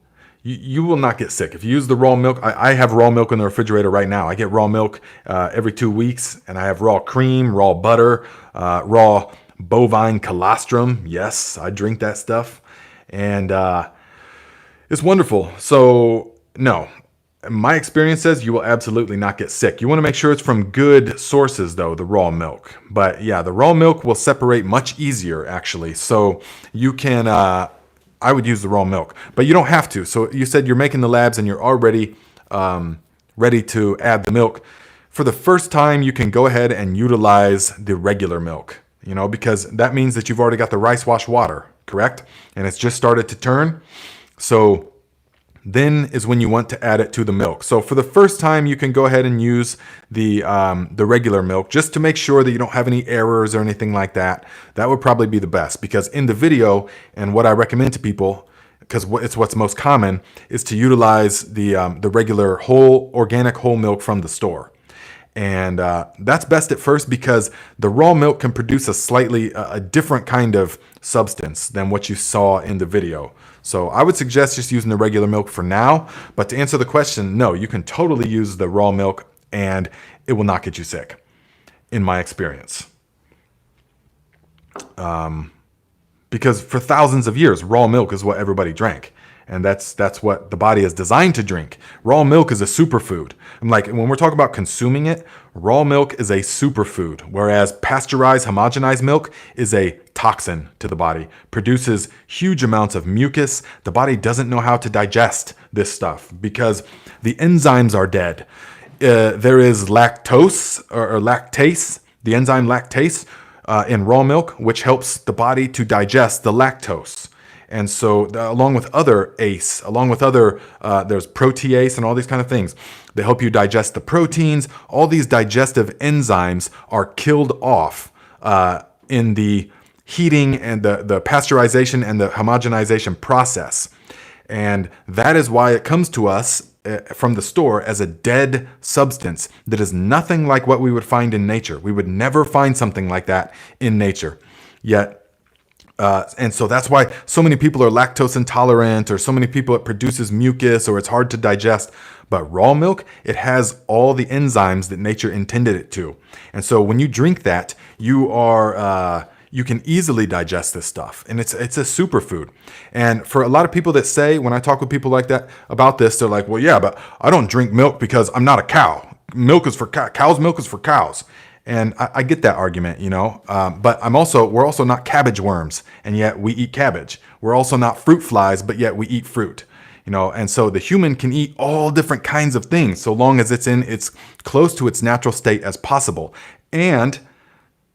will not get sick if you use the raw milk. I have raw milk in the refrigerator right now. I get raw milk every 2 weeks, and I have raw cream, raw butter, raw bovine colostrum. Yes, I drink that stuff, and it's wonderful. So no, my experience says you will absolutely not get sick. You want to make sure it's from good sources, though, the raw milk. But yeah, the raw milk will separate much easier, actually. So you can, I would use the raw milk, but you don't have to. So you said you're making the labs and you're already ready to add the milk. For the first time, you can go ahead and utilize the regular milk, you know, because that means that you've already got the rice wash water, correct? And it's just started to turn. So then is when you want to add it to the milk. So for the first time, you can go ahead and use the regular milk just to make sure that you don't have any errors or anything like that. That would probably be the best, because in the video, and what I recommend to people, because it's what's most common, is to utilize the regular whole organic whole milk from the store. And that's best at first, because the raw milk can produce a different kind of substance than what you saw in the video. So I would suggest just using the regular milk for now. But to answer the question, no, you can totally use the raw milk and it will not get you sick, in my experience. Because for thousands of years, raw milk is what everybody drank. And that's what the body is designed to drink. Raw milk is a superfood. And like when we're talking about consuming it, raw milk is a superfood, whereas pasteurized, homogenized milk is a toxin to the body, produces huge amounts of mucus. The body doesn't know how to digest this stuff because the enzymes are dead. There is lactose or lactase, the enzyme lactase, in raw milk, which helps the body to digest the lactose. And so, along with other ACE, along with other, there's protease and all these kind of things. They help you digest the proteins. All these digestive enzymes are killed off in the heating and the pasteurization and the homogenization process. And that is why it comes to us from the store as a dead substance that is nothing like what we would find in nature. We would never find something like that in nature. Yet, and so that's why so many people are lactose intolerant, or so many people it produces mucus, or it's hard to digest. But raw milk, it has all the enzymes that nature intended it to. And so when you drink that, you can easily digest this stuff, and it's a superfood. And for a lot of people that say, when I talk with people like that about this, they're like, well, yeah, but I don't drink milk because I'm not a cow. Milk is for cows. Milk is for cows. And I get that argument, but we're also not cabbage worms, and yet we eat cabbage. We're also not fruit flies, but yet we eat fruit, and so the human can eat all different kinds of things so long as it's close to its natural state as possible. And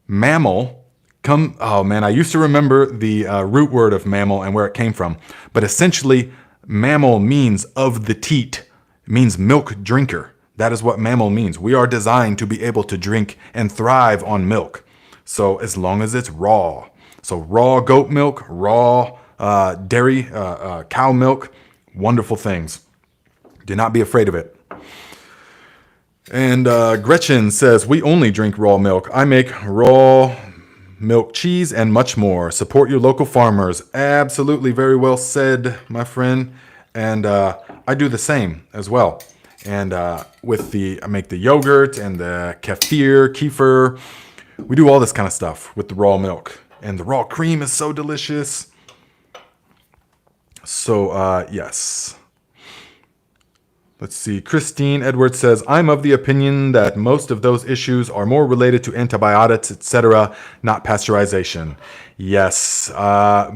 mammal, I used to remember the root word of mammal and where it came from, but essentially mammal means of the teat. It means milk drinker. That is what mammal means. We are designed to be able to drink and thrive on milk. So as long as it's raw. So raw goat milk, raw dairy, cow milk, wonderful things. Do not be afraid of it. And Gretchen says, we only drink raw milk. I make raw milk cheese and much more. Support your local farmers. Absolutely, very well said, my friend. And I do the same as well. And I make the yogurt and the kefir. We do all this kind of stuff with the raw milk. And the raw cream is so delicious. So, yes. Let's see. Christine Edwards says, I'm of the opinion that most of those issues are more related to antibiotics, etc., not pasteurization. Yes.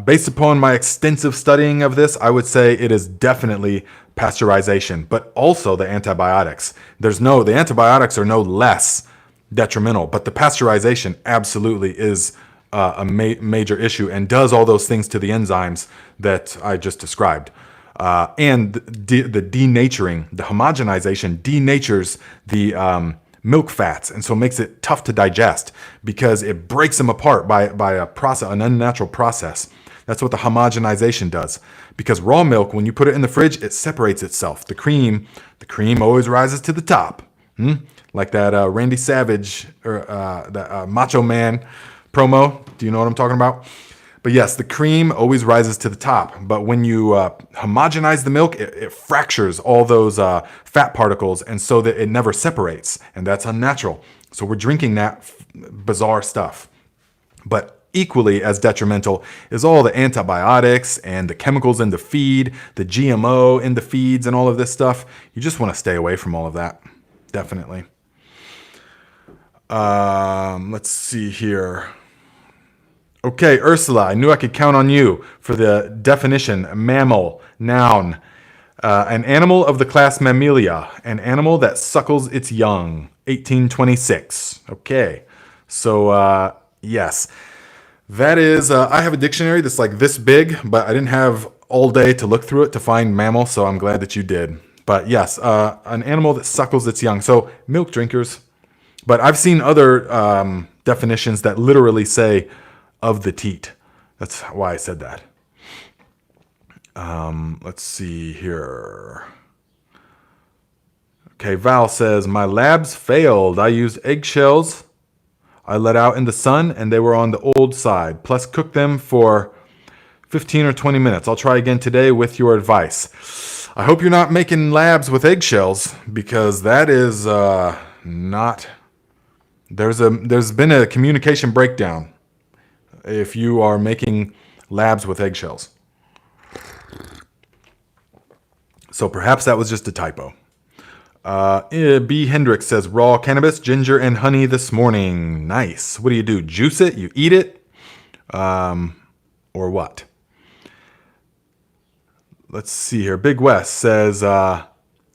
Based upon my extensive studying of this, I would say it is definitely pasteurization, but also the antibiotics. The antibiotics are no less detrimental, but the pasteurization absolutely is a major issue and does all those things to the enzymes that I just described. And the denaturing, the homogenization denatures the milk fats, and so makes it tough to digest because it breaks them apart by a process, an unnatural process. That's what the homogenization does. Because raw milk, when you put it in the fridge, it separates itself. The cream always rises to the top. Like that Randy Savage or that Macho Man promo. Do you know what I'm talking about? But yes, the cream always rises to the top. But when you homogenize the milk, it fractures all those fat particles, and so that it never separates. And that's unnatural. So we're drinking that bizarre stuff. But equally as detrimental is all the antibiotics and the chemicals in the feed, the GMO in the feeds and all of this stuff. You just want to stay away from all of that. Definitely. Let's see here. Okay, Ursula, I knew I could count on you for the definition. Mammal, noun. An animal of the class Mammalia, an animal that suckles its young. 1826. Okay, so yes. That is, I have a dictionary that's like this big, but I didn't have all day to look through it to find mammal, so I'm glad that you did. But yes, an animal that suckles its young. So milk drinkers. But I've seen other definitions that literally say of the teat. That's why I said that. Let's see here. Okay, Val says, my labs failed. I used eggshells I let out in the sun, and they were on the old side. Plus, cook them for 15 or 20 minutes. I'll try again today with your advice. I hope you're not making labs with eggshells, because that is not... There's been a communication breakdown if you are making labs with eggshells. So perhaps that was just a typo. B. Hendricks says, raw cannabis, ginger, and honey this morning. Nice. What do? Juice it? You eat it? Or what? Let's see here. Big West says,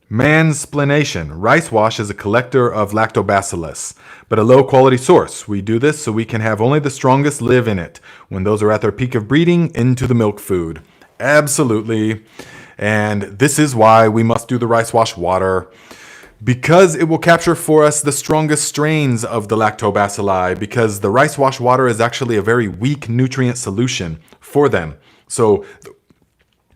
Mansplanation. Rice wash is a collector of lactobacillus, but a low quality source. We do this so we can have only the strongest live in it when those are at their peak of breeding into the milk food. Absolutely. And this is why we must do the rice wash water, because it will capture for us the strongest strains of the lactobacilli, because the rice wash water is actually a very weak nutrient solution for them. So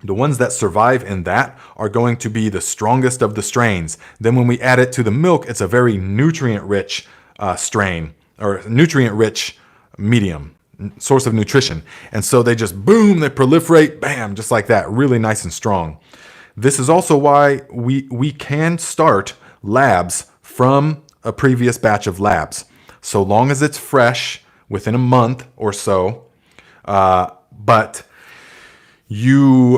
the ones that survive in that are going to be the strongest of the strains. Then when we add it to the milk, it's a very nutrient-rich strain, or nutrient-rich medium, source of nutrition. And so they just, boom, they proliferate, bam, just like that, really nice and strong. This is also why we can start labs from a previous batch of labs, so long as it's fresh within a month or so. But you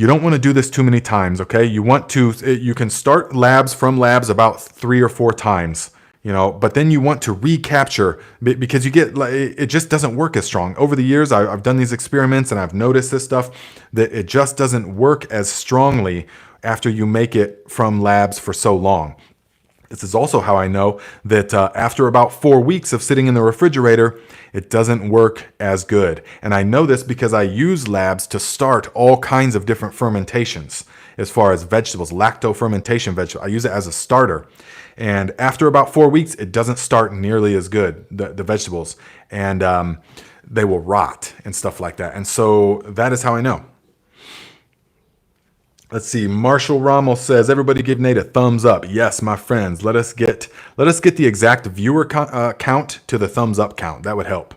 don't want to do this too many times, okay? You can start labs from labs about 3 or 4 times, but then you want to recapture, because it just doesn't work as strong. Over the years, I've done these experiments and I've noticed this stuff, that it just doesn't work as strongly after you make it from labs for so long. This is also how I know that after about 4 weeks of sitting in the refrigerator, it doesn't work as good. And I know this because I use labs to start all kinds of different fermentations. As far as vegetables, lacto fermentation vegetable, I use it as a starter. And after about 4 weeks, it doesn't start nearly as good, the vegetables. And they will rot and stuff like that. And so that is how I know. Let's see. Marshall Rommel says, "Everybody give Nate a thumbs up." Yes, my friends. Let us get the exact viewer count to the thumbs up count. That would help.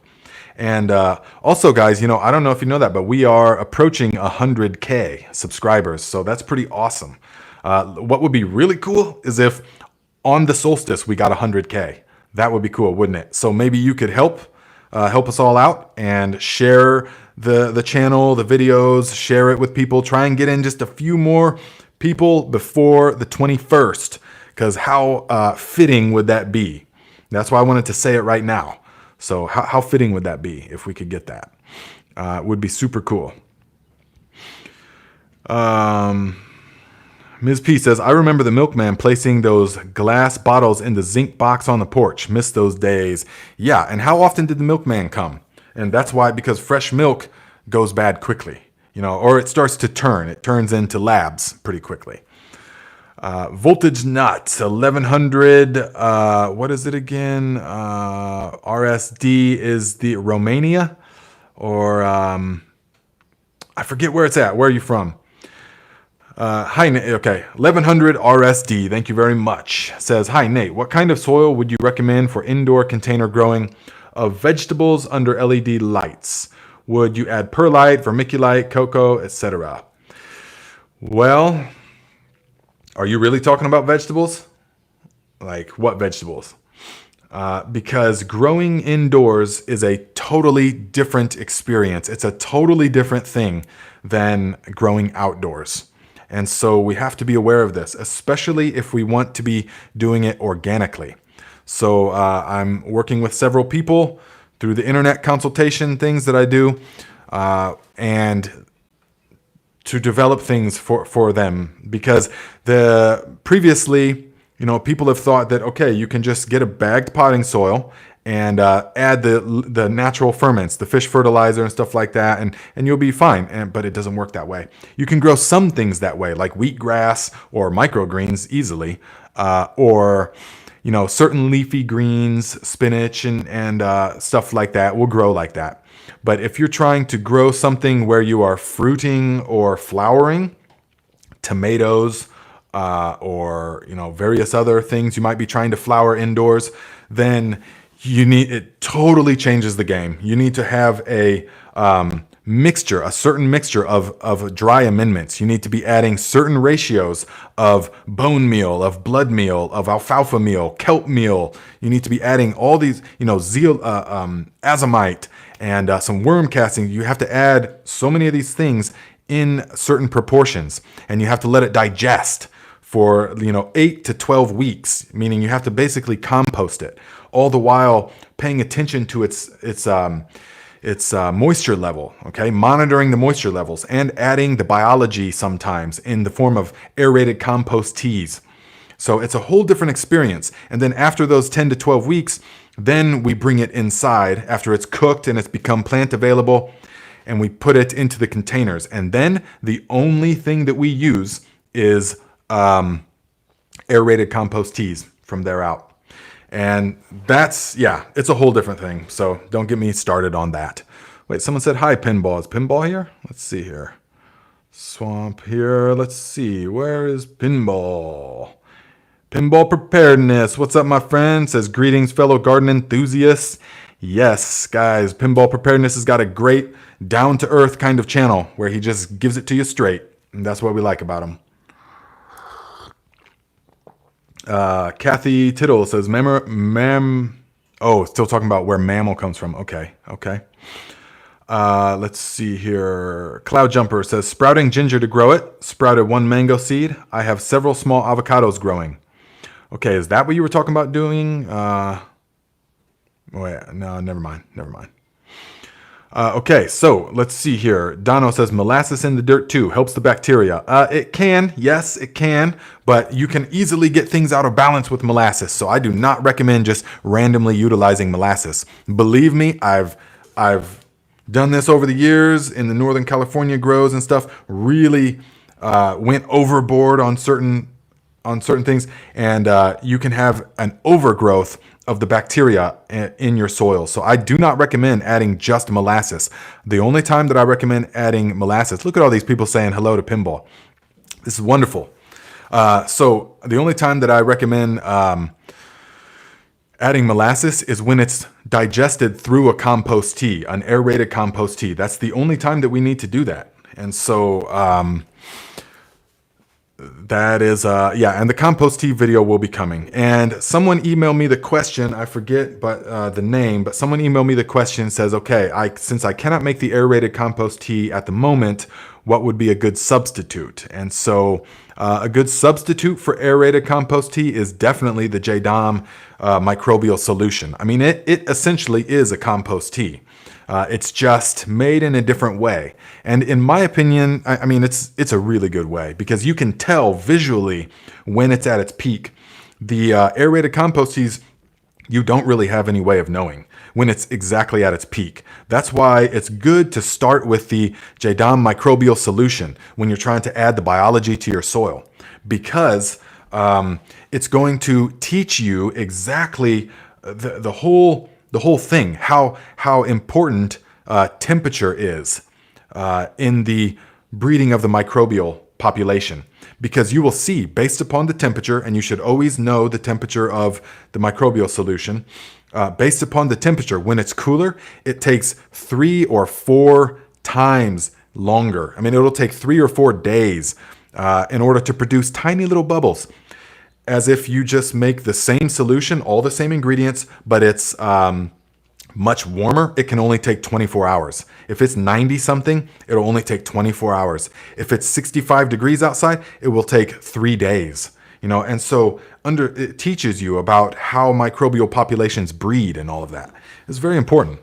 And also, guys, I don't know if you know that, but we are approaching 100K subscribers, so that's pretty awesome. What would be really cool is if on the solstice we got 100K. That would be cool, wouldn't it? So maybe you could help us all out and share the channel, the videos, share it with people. Try and get in just a few more people before the 21st, because how fitting would that be? That's why I wanted to say it right now. So how fitting would that be if we could get that? It would be super cool. Ms. P says, "I remember the milkman placing those glass bottles in the zinc box on the porch. Miss those days." Yeah, and how often did the milkman come? And that's why, because fresh milk goes bad quickly, or it starts to turn. It turns into labs pretty quickly. Voltage nuts, 1100, what is it again? RSD is the Romania, or I forget where it's at. Where are you from? Hi, Nate. Okay, 1100 RSD. Thank you very much. Says, "Hi, Nate. What kind of soil would you recommend for indoor container growing of vegetables under LED lights? Would you add perlite, vermiculite, cocoa, etc.?" Well, are you really talking about vegetables? Like what vegetables? Because growing indoors is a totally different experience. It's a totally different thing than growing outdoors. And so we have to be aware of this, especially if we want to be doing it organically. So I'm working with several people through the internet consultation things that I do, and to develop things for them, because previously, people have thought that, okay, you can just get a bagged potting soil and add the natural ferments, the fish fertilizer and stuff like that, and you'll be fine. But it doesn't work that way. You can grow some things that way, like wheatgrass or microgreens easily, or certain leafy greens, spinach and stuff like that will grow like that. But if you're trying to grow something where you are fruiting or flowering, tomatoes, or various other things you might be trying to flower indoors, then it totally changes the game. You need to have a certain mixture of dry amendments. You need to be adding certain ratios of bone meal, of blood meal, of alfalfa meal, kelp meal. You need to be adding all these, azomite and some worm casting. You have to add so many of these things in certain proportions, and you have to let it digest for 8 to 12 weeks, meaning you have to basically compost it, all the while paying attention to its It's moisture level, okay? Monitoring the moisture levels and adding the biology sometimes in the form of aerated compost teas. So it's a whole different experience. And then after those 10 to 12 weeks, then we bring it inside after it's cooked and it's become plant available, and we put it into the containers. And then the only thing that we use is aerated compost teas from there out. And that's, yeah, it's a whole different thing. So don't get me started on that. Wait, someone said, hi, Pinball. Is Pinball here? Let's see here. Swamp here. Let's see. Where is Pinball? Pinball Preparedness. What's up, my friend? Says, greetings, fellow garden enthusiasts. Yes, guys, Pinball Preparedness has got a great down-to-earth kind of channel where he just gives it to you straight. And that's what we like about him. Kathy Tittle says, still talking about where mammal comes from. Okay. Let's see here. Cloud Jumper says, sprouting ginger to grow it. Sprouted 1 mango seed. I have several small avocados growing. Okay, is that what you were talking about doing? Wait, no, never mind. Okay, so let's see here. Dono says, molasses in the dirt too helps the bacteria. It can, yes, it can, but you can easily get things out of balance with molasses. So I do not recommend just randomly utilizing molasses. Believe me, I've done this over the years in the Northern California grows and stuff. Really went overboard on certain things, and you can have an overgrowth of the bacteria in your soil. So I do not recommend adding just molasses. The only time that I recommend adding molasses, look at all these people saying hello to Pinball. This is wonderful. So the only time that I recommend adding molasses is when it's digested through a compost tea, an aerated compost tea. That's the only time that we need to do that. And so that is, and the compost tea video will be coming. And someone emailed me the question, I forget the name, but someone emailed me the question, says, okay, since I cannot make the aerated compost tea at the moment, what would be a good substitute? And so a good substitute for aerated compost tea is definitely the JDOM microbial solution. I mean, it essentially is a compost tea. It's just made in a different way. And in my opinion, I mean, it's a really good way because you can tell visually when it's at its peak. The aerated compost teas, you don't really have any way of knowing when it's exactly at its peak. That's why it's good to start with the JDOM microbial solution when you're trying to add the biology to your soil, because it's going to teach you exactly the whole thing, how important temperature is in the breeding of the microbial population. Because you will see, based upon the temperature, and you should always know the temperature of the microbial solution, based upon the temperature, when it's cooler, it takes 3 or 4 times longer. I mean, it'll take 3 or 4 days in order to produce tiny little bubbles, as if you just make the same solution, all the same ingredients, but it's much warmer. It can only take 24 hours. If it's 90 something, it'll only take 24 hours. If it's 65 degrees outside, it will take 3 days. And so it teaches you about how microbial populations breed and all of that. It's very important.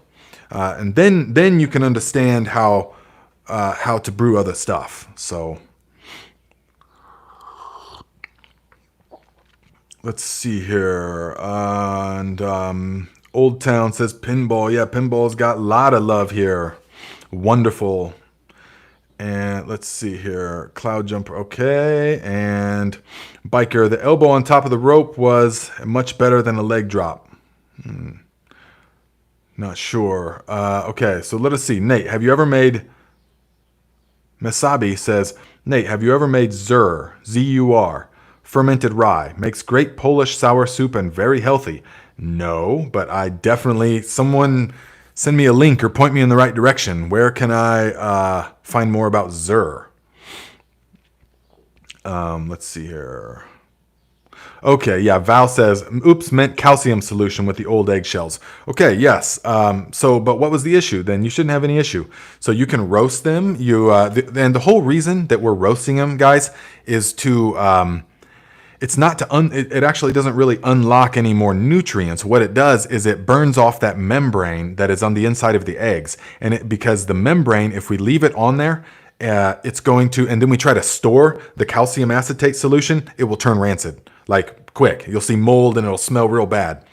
And then you can understand how to brew other stuff. So let's see here. And Old Town says Pinball. Yeah, Pinball's got a lot of love here. Wonderful. And let's see here. Cloud Jumper. Okay. And Biker, the elbow on top of the rope was much better than a leg drop. Not sure. Okay, so let us see. Nate, have you ever made... Mesabi says, Nate, have you ever made Zur, Z-U-R, fermented rye? Makes great Polish sour soup and very healthy. No, but I definitely... Someone send me a link or point me in the right direction. Where can I find more about Zur? Let's see here. Okay, yeah, Val says, oops, meant calcium solution with the old eggshells. Okay, yes. But what was the issue? Then you shouldn't have any issue. So you can roast them. And the whole reason that we're roasting them, guys, is to it's not to it actually doesn't really unlock any more nutrients. What it does is it burns off that membrane that is on the inside of the eggs. And because the membrane, if we leave it on there, it's going to, and then we try to store the calcium acetate solution, it will turn rancid, like quick. You'll see mold and it'll smell real bad.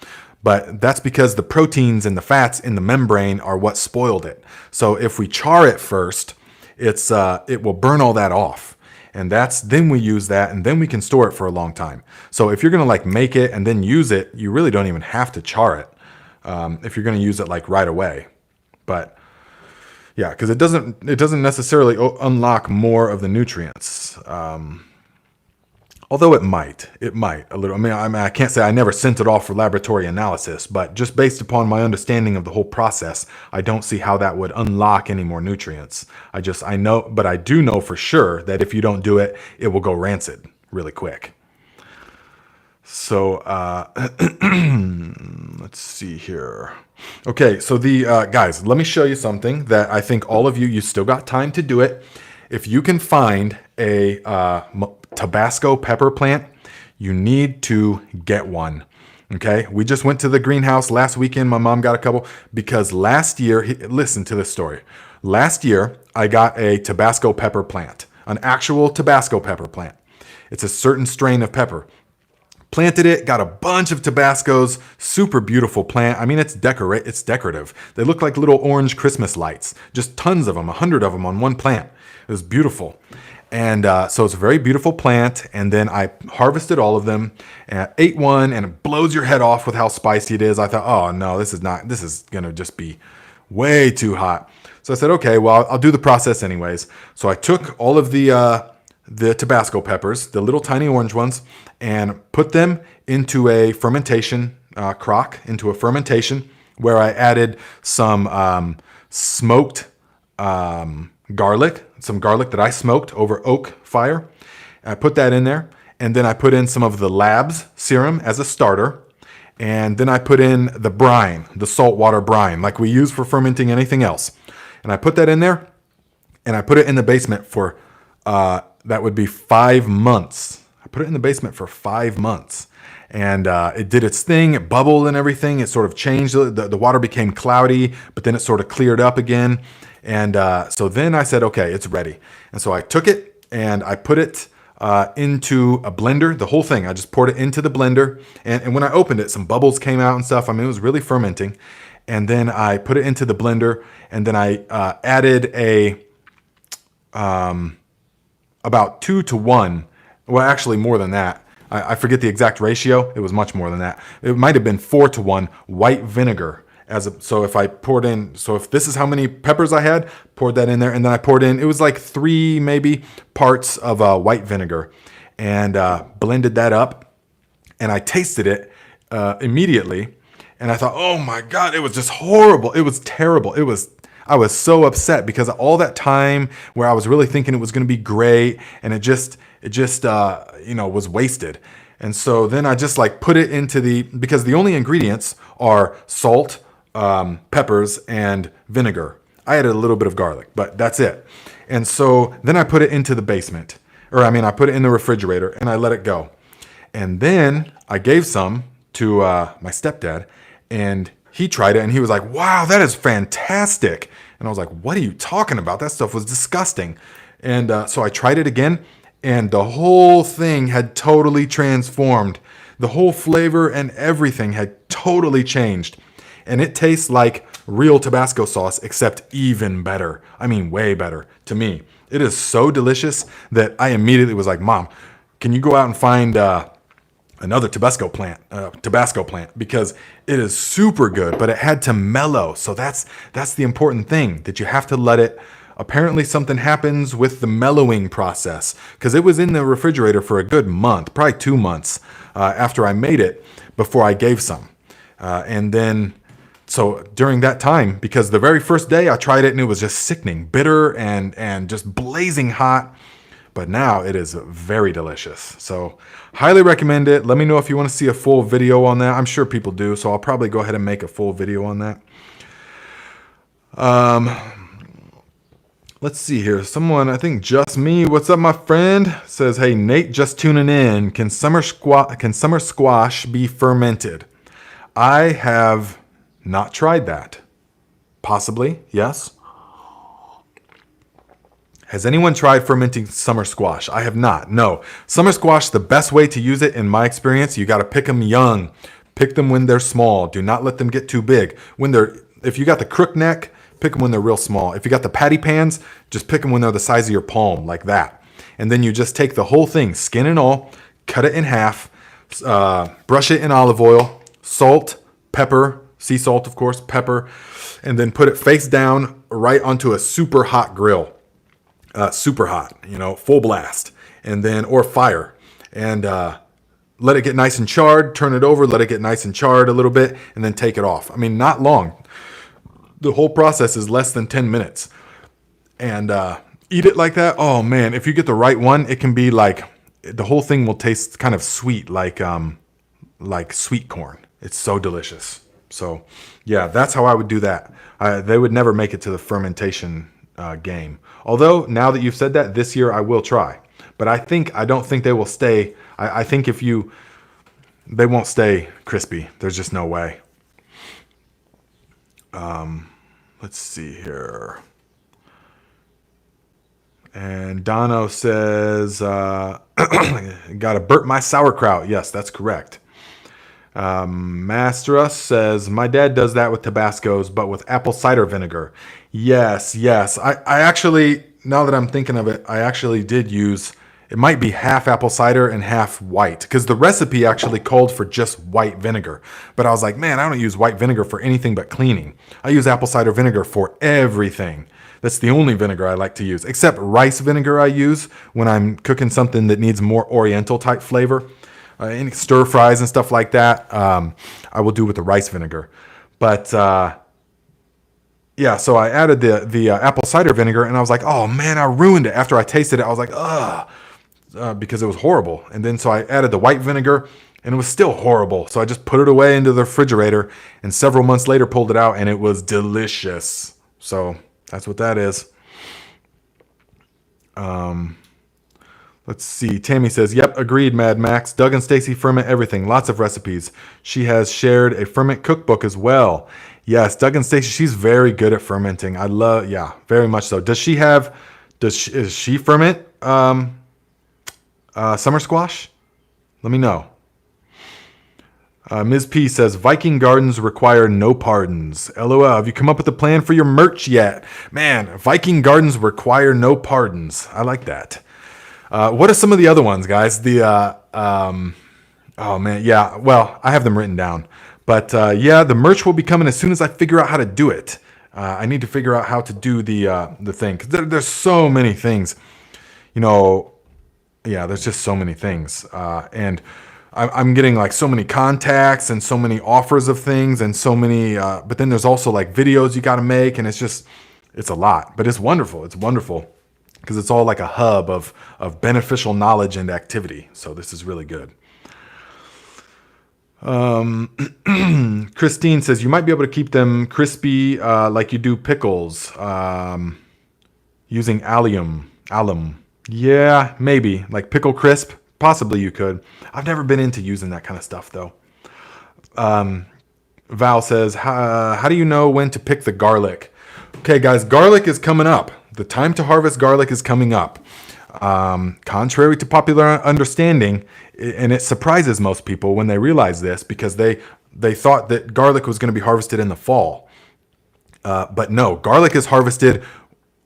But that's because the proteins and the fats in the membrane are what spoiled it. So if we char it first, it will burn all that off. And then we use that, and then we can store it for a long time. So if you're gonna like make it and then use it, you really don't even have to char it if you're gonna use it like right away. But yeah, because it doesn't necessarily unlock more of the nutrients. Although it might a little. I mean, I can't say I never sent it off for laboratory analysis, but just based upon my understanding of the whole process, I don't see how that would unlock any more nutrients. I know, but I do know for sure that if you don't do it, it will go rancid really quick. So let's see here. Okay, so guys, let me show you something that I think all of you still got time to do it. If you can find a Tabasco pepper plant, you need to get one. Okay, we just went to the greenhouse last weekend. My mom got a couple because last year, listen to this story. Last year, I got a Tabasco pepper plant, an actual Tabasco pepper plant. It's a certain strain of pepper. Planted it, got a bunch of Tabascos, super beautiful plant. I mean, it's decorative. They look like little orange Christmas lights, just tons of them, 100 of them on one plant. It was beautiful. And so it's a very beautiful plant. And then I harvested all of them, and I ate one, and it blows your head off with how spicy it is. I thought, oh no, this is going to just be way too hot. So I said, okay, well, I'll do the process anyways. So I took all of the Tabasco peppers, the little tiny orange ones, and put them into a fermentation crock, into a fermentation where I added some smoked garlic, some garlic that I smoked over oak fire. I put that in there, and then I put in some of the Labs serum as a starter, and then I put in the brine, the saltwater brine, like we use for fermenting anything else. And I put that in there, and I put it in the basement for, that would be 5 months. I put it in the basement for 5 months. And it did its thing, it bubbled and everything. It sort of changed, the water became cloudy, but then it sort of cleared up again. And so then I said, okay, it's ready. And so I took it and I put it into a blender, the whole thing. I just poured it into the blender. And when I opened it, some bubbles came out and stuff. I mean, it was really fermenting. And then I put it into the blender, and then I added about 2 to 1. Well, actually more than that. I forget the exact ratio. It was much more than that. It might have been 4 to 1 white vinegar. So if I poured in, so if this is how many peppers I had, poured that in there, and then I poured in, it was like 3 maybe parts of white vinegar, and blended that up, and I tasted it immediately, and I thought, oh my God, it was just horrible. It was terrible. I was so upset because all that time where I was really thinking it was going to be great, and it just was wasted. And so then I just like put it into because the only ingredients are salt, peppers, and vinegar. I added a little bit of garlic, but that's it. And so then I put it into the basement, I put it in the refrigerator, and I let it go. And then I gave some to my stepdad, and he tried it, and he was like, wow, that is fantastic. And I was like, what are you talking about? That stuff was disgusting. And so I tried it again, and the whole thing had totally transformed. The whole flavor and everything had totally changed. And it tastes like real Tabasco sauce, except even better. I mean, way better to me. It is so delicious that I immediately was like, Mom, can you go out and find another Tabasco plant, because it is super good, but it had to mellow. So that's the important thing, that you have to let it. Apparently something happens with the mellowing process, because it was in the refrigerator for a good month, probably 2 months after I made it, before I gave some. And then, so during that time, because the very first day I tried it and it was just sickening, bitter and just blazing hot. But now it is very delicious. So highly recommend it. Let me know if you want to see a full video on that. I'm sure people do, so I'll probably go ahead and make a full video on that. Let's see here. Someone, I think just me. What's up, my friend? Says, hey, Nate, just tuning in. Can summer squash be fermented? I have not tried that. Possibly, yes. Has anyone tried fermenting summer squash? I have not. No. Summer squash, the best way to use it, in my experience, you got to pick them young. Pick them when they're small. Do not let them get too big. If you got the crook neck, pick them when they're real small. If you got the patty pans, just pick them when they're the size of your palm, like that. And then you just take the whole thing, skin and all, cut it in half, brush it in olive oil, salt, pepper, sea salt, of course, pepper, and then put it face down right onto a super hot grill. Super hot, full blast, and then, or fire, and let it get nice and charred, turn it over, let it get nice and charred a little bit, and then take it off. I mean, not long. The whole process is less than 10 minutes. And eat it like that. Oh man, if you get the right one, it can be like, the whole thing will taste kind of sweet, like sweet corn. It's so delicious. So yeah, that's how I would do that. They would never make it to the fermentation game. Although now that you've said that, this year I will try. But I don't think they will stay. I think they won't stay crispy. There's just no way. Let's see here. And Dono says, gotta burp my sauerkraut. Yes, that's correct. Masterus says, my dad does that with Tabascos, but with apple cider vinegar. Yes. I actually, now that I'm thinking of it, I actually did use, it might be half apple cider and half white, because the recipe actually called for just white vinegar. But I was like, man, I don't use white vinegar for anything but cleaning. I use apple cider vinegar for everything. That's the only vinegar I like to use, except rice vinegar I use when I'm cooking something that needs more oriental type flavor. Any stir fries and stuff like that, I will do with the rice vinegar. But yeah, so I added the apple cider vinegar, and I was like, oh man, I ruined it. After I tasted it, I was like, because it was horrible. And then so I added the white vinegar, and it was still horrible. So I just put it away into the refrigerator, and several months later pulled it out, and it was delicious. So that's what that is. Let's see. Tammy says, yep, agreed, Mad Max. Doug and Stacy ferment everything. Lots of recipes. She has shared a ferment cookbook as well. Yes, Doug and Stacy, she's very good at fermenting. Yeah, very much so. Does she ferment summer squash? Let me know. Ms. P says, Viking gardens require no pardons. LOL, have you come up with a plan for your merch yet? Man, Viking gardens require no pardons. I like that. What are some of the other ones, guys? Oh man, yeah, well, I have them written down. But yeah, the merch will be coming as soon as I figure out how to do it. I need to figure out how to do the thing. 'Cause there's so many things. Yeah, there's just so many things. And I'm getting like so many contacts and so many offers of things and so many, but then there's also like videos you got to make, and it's a lot, but it's wonderful. It's wonderful because it's all like a hub of beneficial knowledge and activity. So this is really good. Christine says, you might be able to keep them crispy like you do pickles using alum. Yeah, maybe. Like pickle crisp. Possibly you could. I've never been into using that kind of stuff, though. Val says, how do you know when to pick the garlic? Okay, guys, garlic is coming up. The time to harvest garlic is coming up. Contrary to popular understanding, and it surprises most people when they realize this, because they thought that garlic was going to be harvested in the fall. But no, garlic is harvested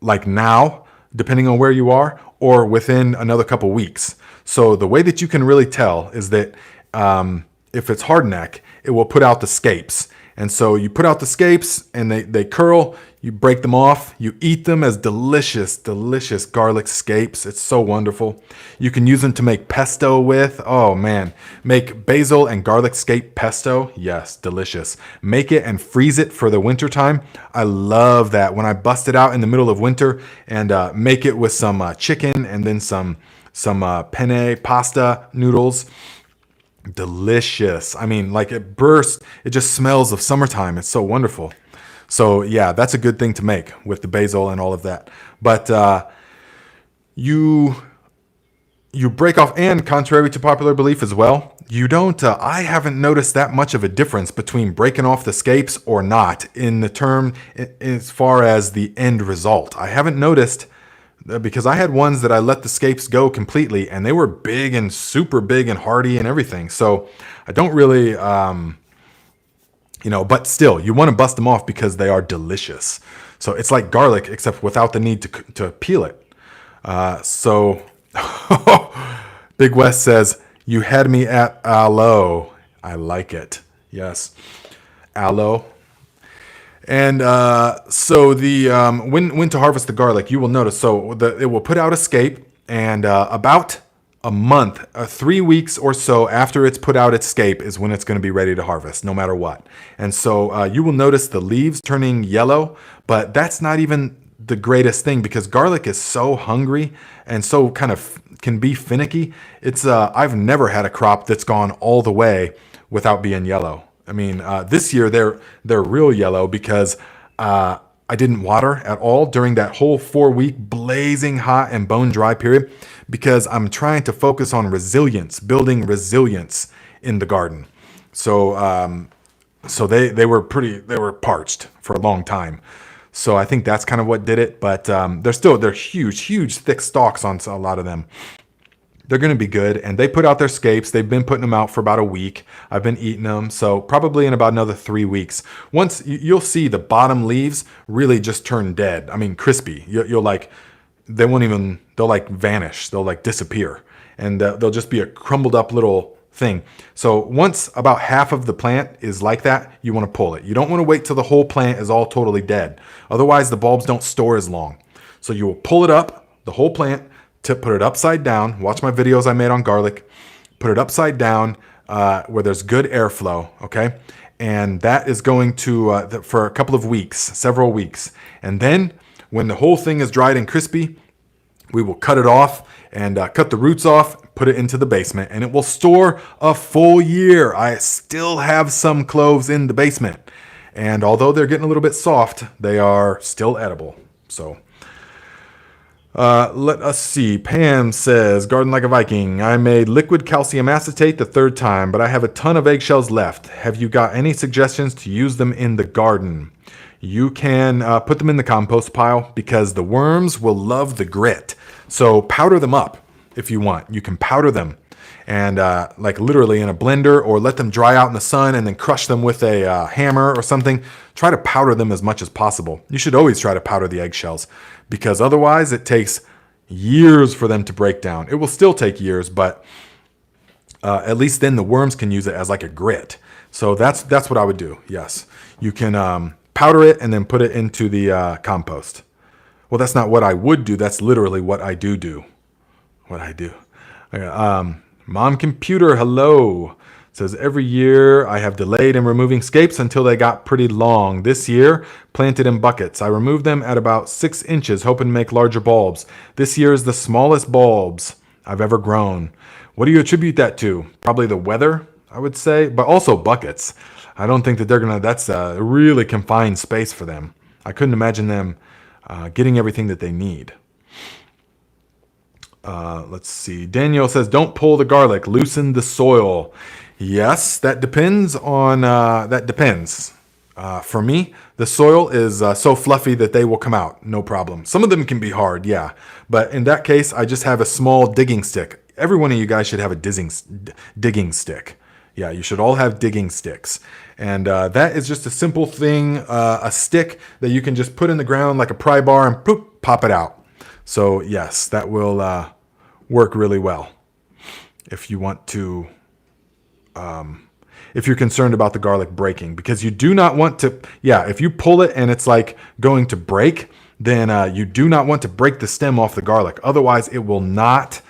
like now, depending on where you are, or within another couple weeks. So the way that you can really tell is that if it's hardneck, it will put out the scapes. And so you put out the scapes and they curl, you break them off, you eat them as delicious, delicious garlic scapes. It's so wonderful. You can use them to make pesto with. Oh man, make basil and garlic scape pesto. Yes, delicious. Make it and freeze it for the winter time. I love that when I bust it out in the middle of winter and make it with some chicken and then some penne pasta noodles. Delicious. I mean, like it bursts. It just smells of summertime. It's so wonderful. So yeah, that's a good thing to make with the basil and all of that. But you break off, and contrary to popular belief as well, you don't, I haven't noticed that much of a difference between breaking off the scapes or not in the term as far as the end result. I haven't noticed, because I had ones that I let the scapes go completely and they were big and super big and hardy and everything. So I don't really, but still, you want to bust them off because they are delicious. So it's like garlic, except without the need to peel it. Big West says, you had me at aloe. I like it. Yes. Aloe. And so the when to harvest the garlic, you will notice. So it will put out a scape, and about a month, 3 weeks or so after it's put out its scape is when it's going to be ready to harvest, no matter what. And so you will notice the leaves turning yellow, but that's not even the greatest thing, because garlic is so hungry and so kind of can be finicky. It's I've never had a crop that's gone all the way without being yellow. I mean, this year they're real yellow because I didn't water at all during that whole 4-week blazing hot and bone dry period, because I'm trying to focus on resilience, building resilience in the garden. So they were parched for a long time. So I think that's kind of what did it, but they're huge, thick stalks on a lot of them. They're going to be good, and they put out their scapes. They've been putting them out for about a week. I've been eating them, so probably in about another 3 weeks. Once you'll see the bottom leaves really just turn dead. I mean, crispy. You'll like, they'll like vanish. They'll like disappear, and they'll just be a crumbled up little thing. So once about half of the plant is like that, you want to pull it. You don't want to wait till the whole plant is all totally dead. Otherwise, the bulbs don't store as long. So you will pull it up, the whole plant, to put it upside down. Watch my videos I made on garlic. Put it upside down where there's good airflow, okay? And that is going to, for a couple of weeks, several weeks. And then when the whole thing is dried and crispy, we will cut it off and cut the roots off, put it into the basement, and it will store a full year. I still have some cloves in the basement. And although they're getting a little bit soft, they are still edible. So let us see. Pam says, garden like a Viking. I made liquid calcium acetate the 3rd time, but I have a ton of eggshells left. Have you got any suggestions to use them in the garden? You can put them in the compost pile, because the worms will love the grit. So powder them up if you want. You can powder them, and like literally in a blender, or let them dry out in the sun and then crush them with a hammer or something. Try to powder them as much as possible. You should always try to powder the eggshells, because otherwise it takes years for them to break down. It will still take years, but at least then the worms can use it as like a grit. So that's what I would do. Yes, you can powder it and then put it into the compost. Well, that's not what I would do. That's literally what I do. What I do. Mom Computer, hello. Says, every year I have delayed in removing scapes until they got pretty long. This year, planted in buckets. I removed them at about 6 inches, hoping to make larger bulbs. This year is the smallest bulbs I've ever grown. What do you attribute that to? Probably the weather, I would say, but also buckets. I don't think that that's a really confined space for them. I couldn't imagine them getting everything that they need. Let's see. Daniel says, don't pull the garlic, loosen the soil. Yes, that depends on, that depends. For me, the soil is so fluffy that they will come out, no problem. Some of them can be hard, yeah. But in that case, I just have a small digging stick. Every one of you guys should have a digging stick. Yeah, you should all have digging sticks. And that is just a simple thing, a stick that you can just put in the ground like a pry bar and poop, pop it out. So yes, that will work really well if you want to, if you're concerned about the garlic breaking, because you do not want to, if you pull it and it's like going to break, then you do not want to break the stem off the garlic. Otherwise, it will not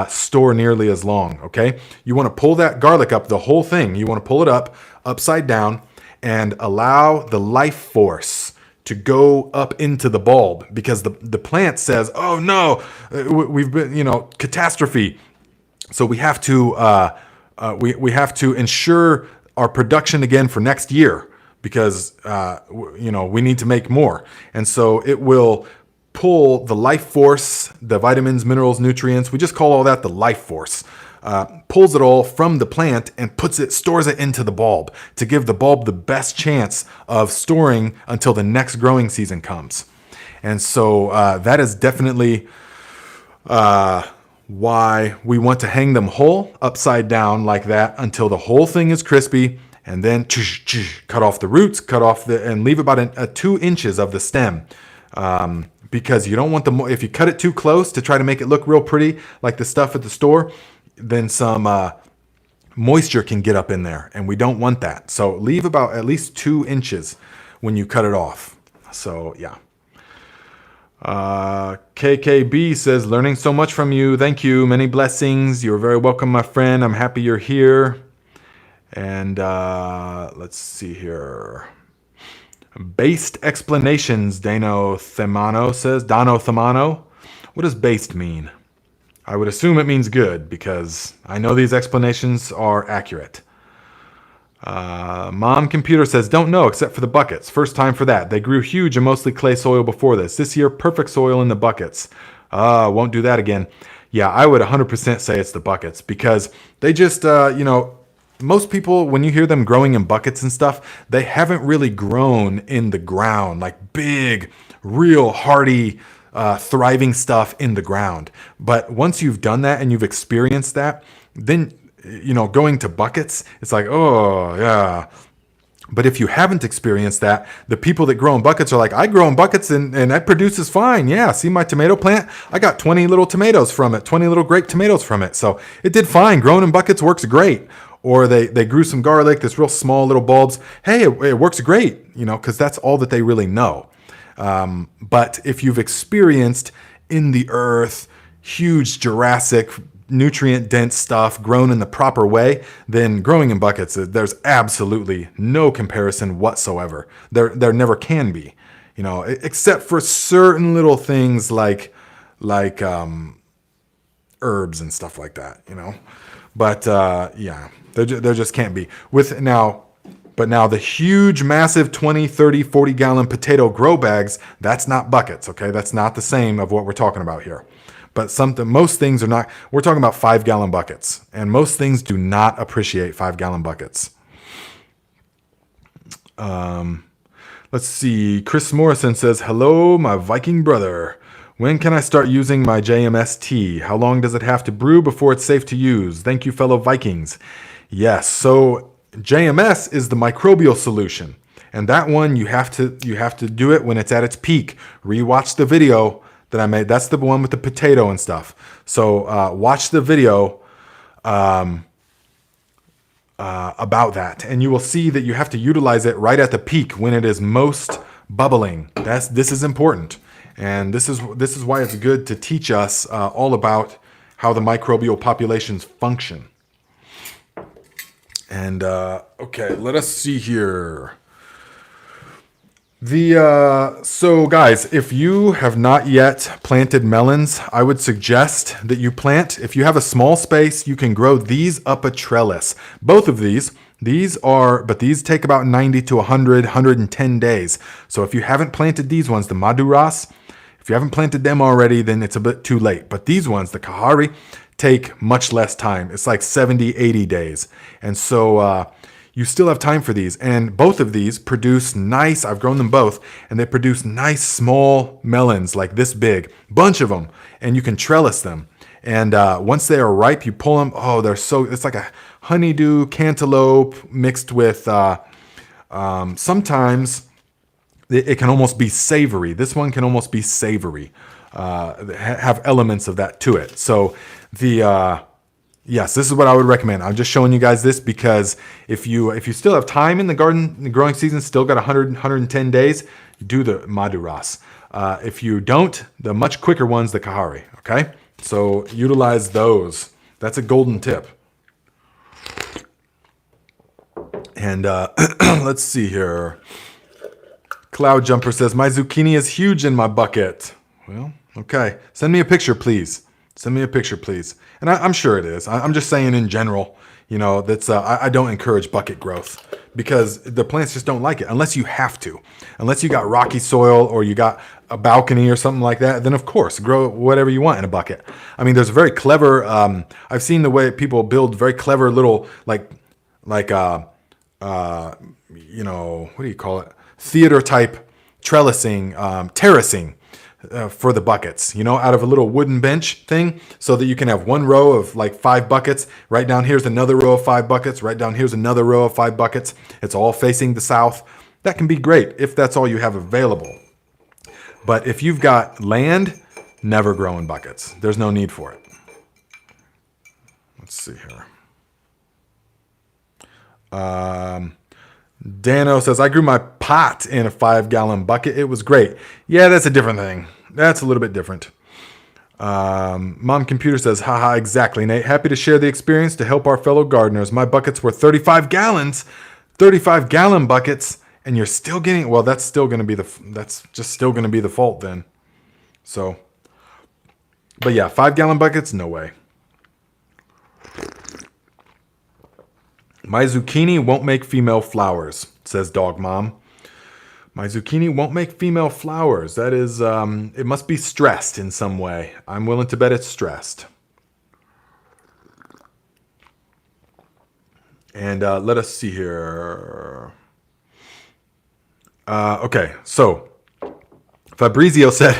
store nearly as long, okay? You want to pull that garlic up, the whole thing. You want to pull it up, upside down, and allow the life force to go up into the bulb, because the plant says, oh no, we've been, catastrophe. So we have to, we have to ensure our production again for next year, because, we need to make more. And so it will pull the life force, the vitamins, minerals, nutrients. We just call all that the life force. Pulls it all from the plant and stores it into the bulb to give the bulb the best chance of storing until the next growing season comes. And so that is definitely why we want to hang them whole upside down like that until the whole thing is crispy, and then cut off the roots, and leave about 2 inches of the stem. Because you don't want if you cut it too close to try to make it look real pretty like the stuff at the store, then some moisture can get up in there, and we don't want that. So leave about at least 2 inches when you cut it off. So yeah. KKB says, learning so much from you. Thank you. Many blessings. You're very welcome, my friend. I'm happy you're here. And let's see here. Based explanations, Dano Themano says. Dano Themano. What does based mean? I would assume it means good, because I know these explanations are accurate. Mom Computer says, don't know except for the buckets. First time for that. They grew huge in mostly clay soil before this. This year, perfect soil in the buckets. Won't do that again. Yeah, I would 100% say it's the buckets, because they just, most people, when you hear them growing in buckets and stuff, they haven't really grown in the ground, like big, real hardy, thriving stuff in the ground. But once you've done that and you've experienced that, then, going to buckets, it's like, oh, yeah. But if you haven't experienced that, the people that grow in buckets are like, I grow in buckets and that produces fine. Yeah, see my tomato plant? I got 20 little tomatoes from it, 20 little grape tomatoes from it. So it did fine. Growing in buckets works great. Or they grew some garlic, this real small little bulbs. Hey, it works great, because that's all that they really know. But if you've experienced in the earth, huge Jurassic, nutrient-dense stuff grown in the proper way, then growing in buckets, there's absolutely no comparison whatsoever. There never can be, except for certain little things like herbs and stuff like that, But yeah, there just can't be. But now the huge, massive 20, 30, 40 gallon potato grow bags, that's not buckets, okay? That's not the same of what we're talking about here. But most things are not, we're talking about 5 gallon buckets, and most things do not appreciate 5 gallon buckets. Let's see. Chris Morrison says, hello, my Viking brother. When can I start using my JMS tea? How long does it have to brew before it's safe to use? Thank you, fellow Vikings. Yes, so JMS is the microbial solution, and that one you have to do it when it's at its peak. Rewatch the video that I made. That's the one with the potato and stuff. So watch the video about that, and you will see that you have to utilize it right at the peak when it is most bubbling. This is important, and this is why it's good to teach us all about how the microbial populations function. And okay, let us see here. So guys, if you have not yet planted melons, I would suggest that you plant. If you have a small space, you can grow these up a trellis. Both of these take about 90 to 100, 110 days. So if you haven't planted these ones, the Maduras, if you haven't planted them already, then it's a bit too late. But these ones, the Kahari, take much less time. It's like 70, 80 days. And so you still have time for these. And both of these produce nice, I've grown them both, and they produce nice small melons like this big, bunch of them. And you can trellis them. And once they are ripe, you pull them. Oh, it's like a honeydew cantaloupe mixed with, sometimes it can almost be savory. This one can almost be savory, have elements of that to it. So yes, this is what I would recommend. I'm just showing you guys this because if you still have time in the garden, the growing season, still got 100, 110 days, do the Maduras. If you don't, the much quicker ones, the Kahari, okay? So utilize those. That's a golden tip. And let's see here. Cloud Jumper says, my zucchini is huge in my bucket. Well, okay. Send me a picture, please. Send me a picture, please. And I'm sure it is. I'm just saying in general, You know, that's I don't encourage bucket growth because the plants just don't like it unless you have to. Unless you got rocky soil or you got a balcony or something like that, then of course grow whatever you want in a bucket. I mean, there's very clever. I've seen the way people build very clever little you know, what do you call it? Theater type trellising, terracing. For the buckets, you know, out of a little wooden bench thing, so that you can have one row of like 5 buckets. Right down here's another row of 5 buckets. Right down here's another row of 5 buckets. It's all facing the south. That can be great if that's all you have available. But if you've got land, never grow in buckets. There's no need for it. Let's see here. Dano says, I grew my pot in a 5-gallon bucket. It was great. Yeah, that's a different thing. That's a little bit different. Mom Computer says, haha, exactly, Nate. Happy to share the experience to help our fellow gardeners. My buckets were 35 gallons, 35-gallon buckets, and you're still getting, well, that's still going to be that's just still going to be the fault then. So, but yeah, 5-gallon buckets, no way. My zucchini won't make female flowers, says Dog Mom. My zucchini won't make female flowers. That is, it must be stressed in some way. I'm willing to bet it's stressed. And let us see here. Okay, so Fabrizio said,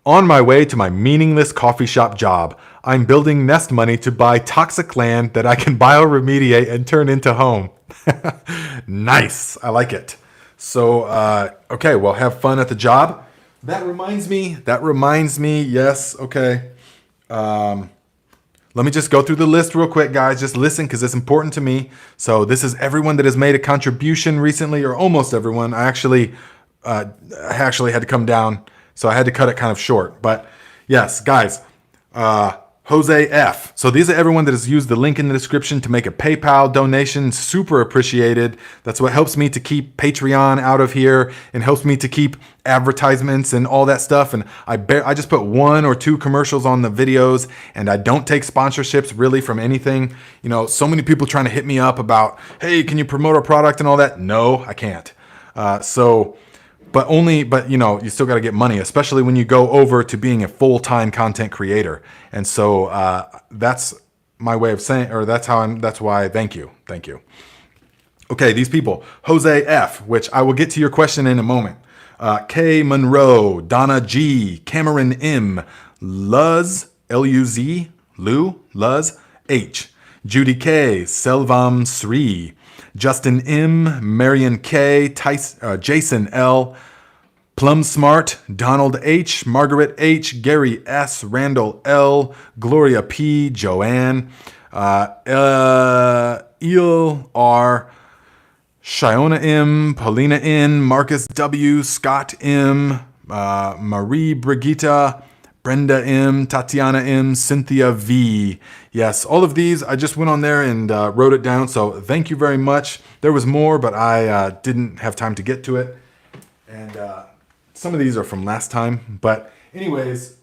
on my way to my meaningless coffee shop job, I'm building nest money to buy toxic land that I can bioremediate and turn into home. Nice. I like it. So, okay, well, have fun at the job. That reminds me. Yes. Okay. Let me just go through the list real quick, guys. Just listen because it's important to me. So this is everyone that has made a contribution recently, or almost everyone. I actually had to come down, so I had to cut it kind of short. But yes, guys, Jose F. So these are everyone that has used the link in the description to make a PayPal donation. Super appreciated. That's what helps me to keep Patreon out of here and helps me to keep advertisements and all that stuff. And I just put 1 or 2 commercials on the videos, and I don't take sponsorships really from anything. You know, so many people trying to hit me up about, hey, can you promote our product and all that? No, I can't. But you know, you still got to get money, especially when you go over to being a full-time content creator. And so that's my way of saying, or that's why, thank you. Okay, these people, Jose F, which I will get to your question in a moment. K Monroe, Donna G, Cameron M, Luz, L-U-Z, Luz, H, Judy K, Selvam Sri, Justin M, Marion K, Jason L, Plum Smart, Donald H, Margaret H, Gary S, Randall L, Gloria P, Joanne, Il R, Shiona M, Paulina N, Marcus W, Scott M, Marie Brigitta, Brenda M, Tatiana M, Cynthia V. Yes, all of these, I just went on there and wrote it down, so thank you very much. There was more, but I didn't have time to get to it. And some of these are from last time. But anyways,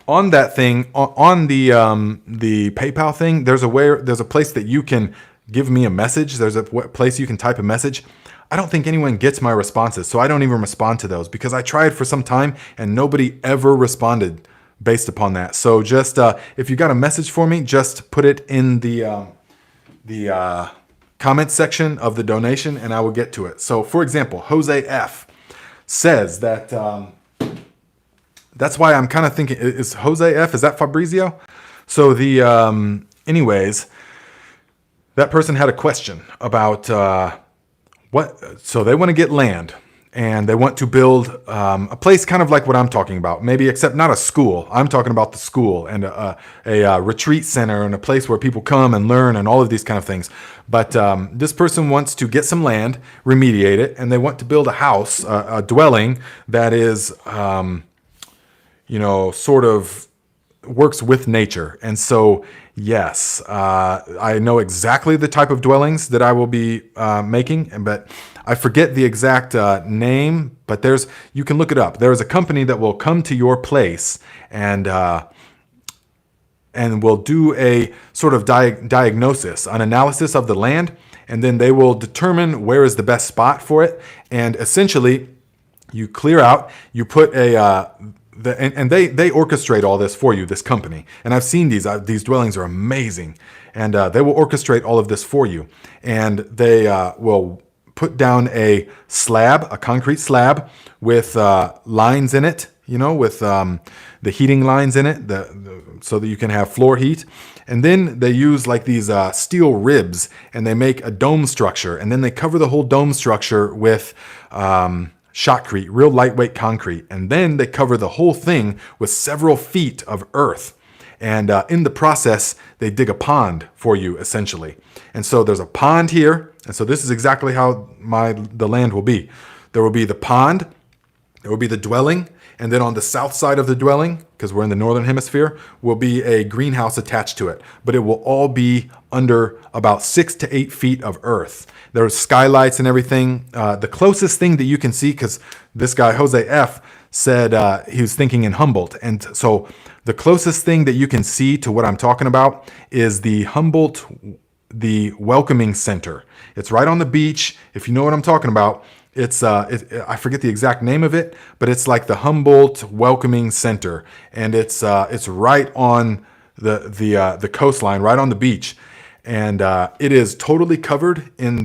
on that thing, on the PayPal thing, there's a place that you can give me a message. There's a place you can type a message. I don't think anyone gets my responses, so I don't even respond to those because I tried for some time and nobody ever responded based upon that. So just if you got a message for me, just put it in the comment section of the donation and I will get to it. So for example, Jose F says that that's why I'm kind of thinking, is Jose F, is that Fabrizio? So the anyways, that person had a question about so they want to get land and they want to build a place kind of like what I'm talking about, maybe except not a school. I'm talking about the school and a retreat center and a place where people come and learn and all of these kind of things. But this person wants to get some land, remediate it, and they want to build a house, a dwelling that is, sort of works with nature. And so, yes, I know exactly the type of dwellings that I will be making, but I forget the exact name, but you can look it up. There is a company that will come to your place and and will do a sort of diagnosis, an analysis of the land, and then they will determine where is the best spot for it. And essentially, you clear out, you put and they orchestrate all this for you, this company. And I've seen these dwellings are amazing, and they will orchestrate all of this for you. And they will put down a slab, a concrete slab with lines in it, with the heating lines in it, so that you can have floor heat. And then they use like these steel ribs, and they make a dome structure, and then they cover the whole dome structure with shotcrete, real lightweight concrete, and then they cover the whole thing with several feet of earth. And in the process, they dig a pond for you, essentially. And so there's a pond here, and so this is exactly how the land will be. There will be the pond, there will be the dwelling, and then on the south side of the dwelling, because we're in the northern hemisphere, will be a greenhouse attached to it. But it will all be under about 6 to 8 feet of earth. There's skylights and everything. The closest thing that you can see, because this guy, Jose F., said he was thinking in Humboldt. And so the closest thing that you can see to what I'm talking about is the Humboldt, the Welcoming Center. It's right on the beach. If you know what I'm talking about, I forget the exact name of it, but it's like the Humboldt Welcoming Center, and it's right on the coastline, right on the beach, and it is totally covered in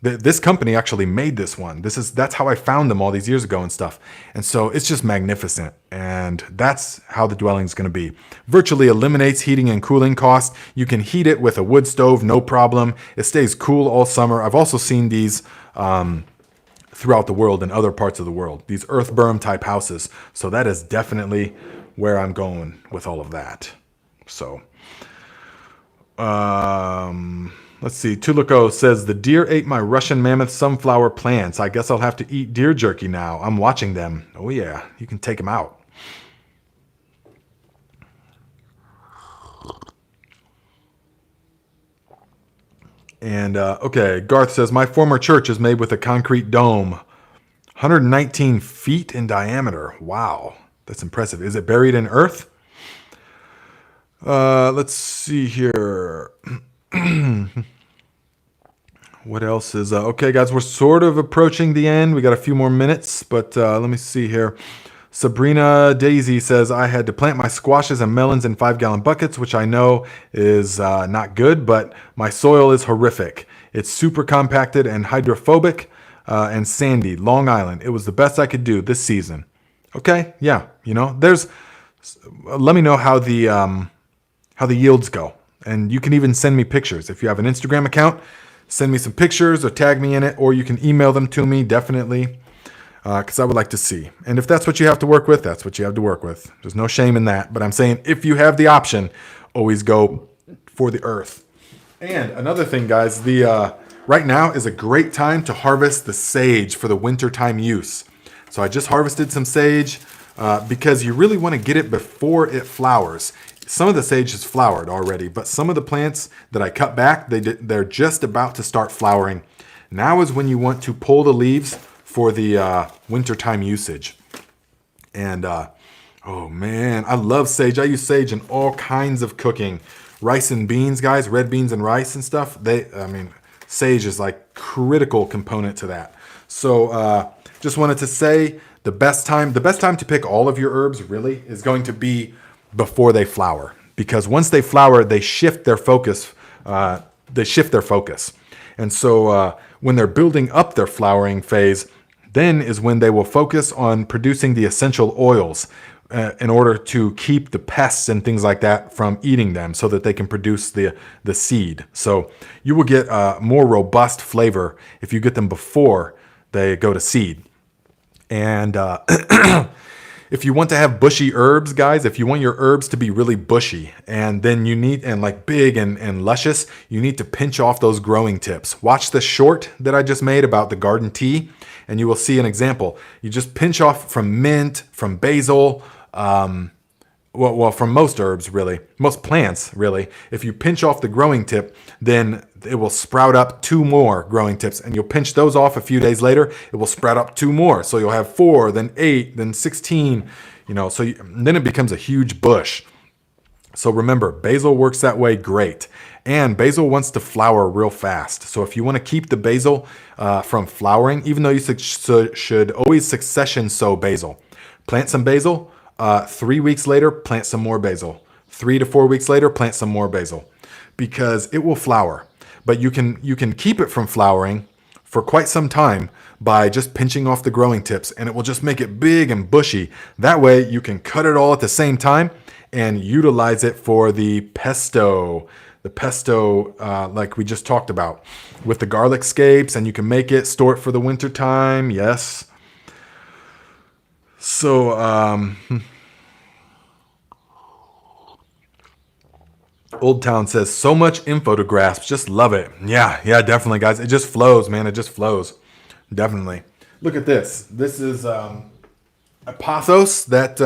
this company actually made this one. That's how I found them all these years ago and stuff, and so it's just magnificent, and that's how the dwelling is going to be. Virtually eliminates heating and cooling costs. You can heat it with a wood stove, no problem. It stays cool all summer. I've also seen these throughout the world, in other parts of the world, these earth berm type houses. So that is definitely where I'm going with all of that. So, let's see. Tulico says, the deer ate my Russian mammoth sunflower plants. I guess I'll have to eat deer jerky now. I'm watching them. Oh yeah, you can take them out. And okay, Garth says, my former church is made with a concrete dome, 119 feet in diameter. Wow, that's impressive. Is it buried in earth? Let's see here. What else is okay, guys? We're sort of approaching the end. We got a few more minutes, but let me see here. Sabrina Daisy says, I had to plant my squashes and melons in 5-gallon buckets, which I know is not good, but my soil is horrific. It's super compacted and hydrophobic and sandy. Long Island. It was the best I could do this season. Okay, yeah, let me know how the yields go. And you can even send me pictures. If you have an Instagram account, send me some pictures or tag me in it, or you can email them to me, definitely. Because I would like to see. And if that's what you have to work with, that's what you have to work with. There's no shame in that. But I'm saying if you have the option, always go for the earth. And another thing, guys, right now is a great time to harvest the sage for the wintertime use. So I just harvested some sage because you really want to get it before it flowers. Some of the sage is flowered already, but some of the plants that I cut back, they're just about to start flowering. Now is when you want to pull the leaves for the wintertime usage. And oh man, I love sage. I use sage in all kinds of cooking. Rice and beans, guys, red beans and rice and stuff. Sage is like critical component to that. So just wanted to say the best time to pick all of your herbs really is going to be before they flower, because once they flower, they shift their focus. And so when they're building up their flowering phase, then is when they will focus on producing the essential oils in order to keep the pests and things like that from eating them, so that they can produce the seed. So you will get a more robust flavor if you get them before they go to seed. And if you want to have bushy herbs, guys, if you want your herbs to be really bushy and then like big and luscious, you need to pinch off those growing tips. Watch the short that I just made about the garden tea, and you will see an example. You just pinch off from mint, from basil, from most herbs, really, most plants, really. If you pinch off the growing tip, then it will sprout up 2 more growing tips, and you'll pinch those off a few days later, it will sprout up 2 more. So you'll have 4, then 8, then 16, then it becomes a huge bush. So remember, basil works that way great. And basil wants to flower real fast. So if you want to keep the basil from flowering, even though you should always succession sow basil. Plant some basil, 3 weeks later, plant some more basil. 3 to 4 weeks later, plant some more basil. Because it will flower. But you can keep it from flowering for quite some time by just pinching off the growing tips, and it will just make it big and bushy. That way you can cut it all at the same time and utilize it for the pesto. The pesto, like we just talked about, with the garlic scapes, and you can make it, store it for the winter time. Yes. So, Old Town says, so much info to grasp. Just love it. Yeah, definitely, guys. It just flows, man. It just flows. Definitely. Look at this. This is a pothos that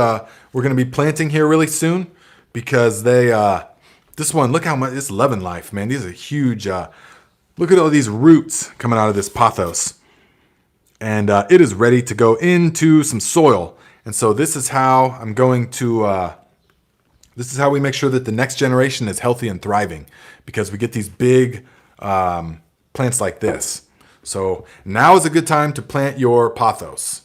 we're going to be planting here really soon, because this one, look how much, it's loving life, man. These are huge. Look at all these roots coming out of this pothos. And it is ready to go into some soil. And so this is how I'm going to... This is how we make sure that the next generation is healthy and thriving, because we get these big plants like this. So now is a good time to plant your pothos.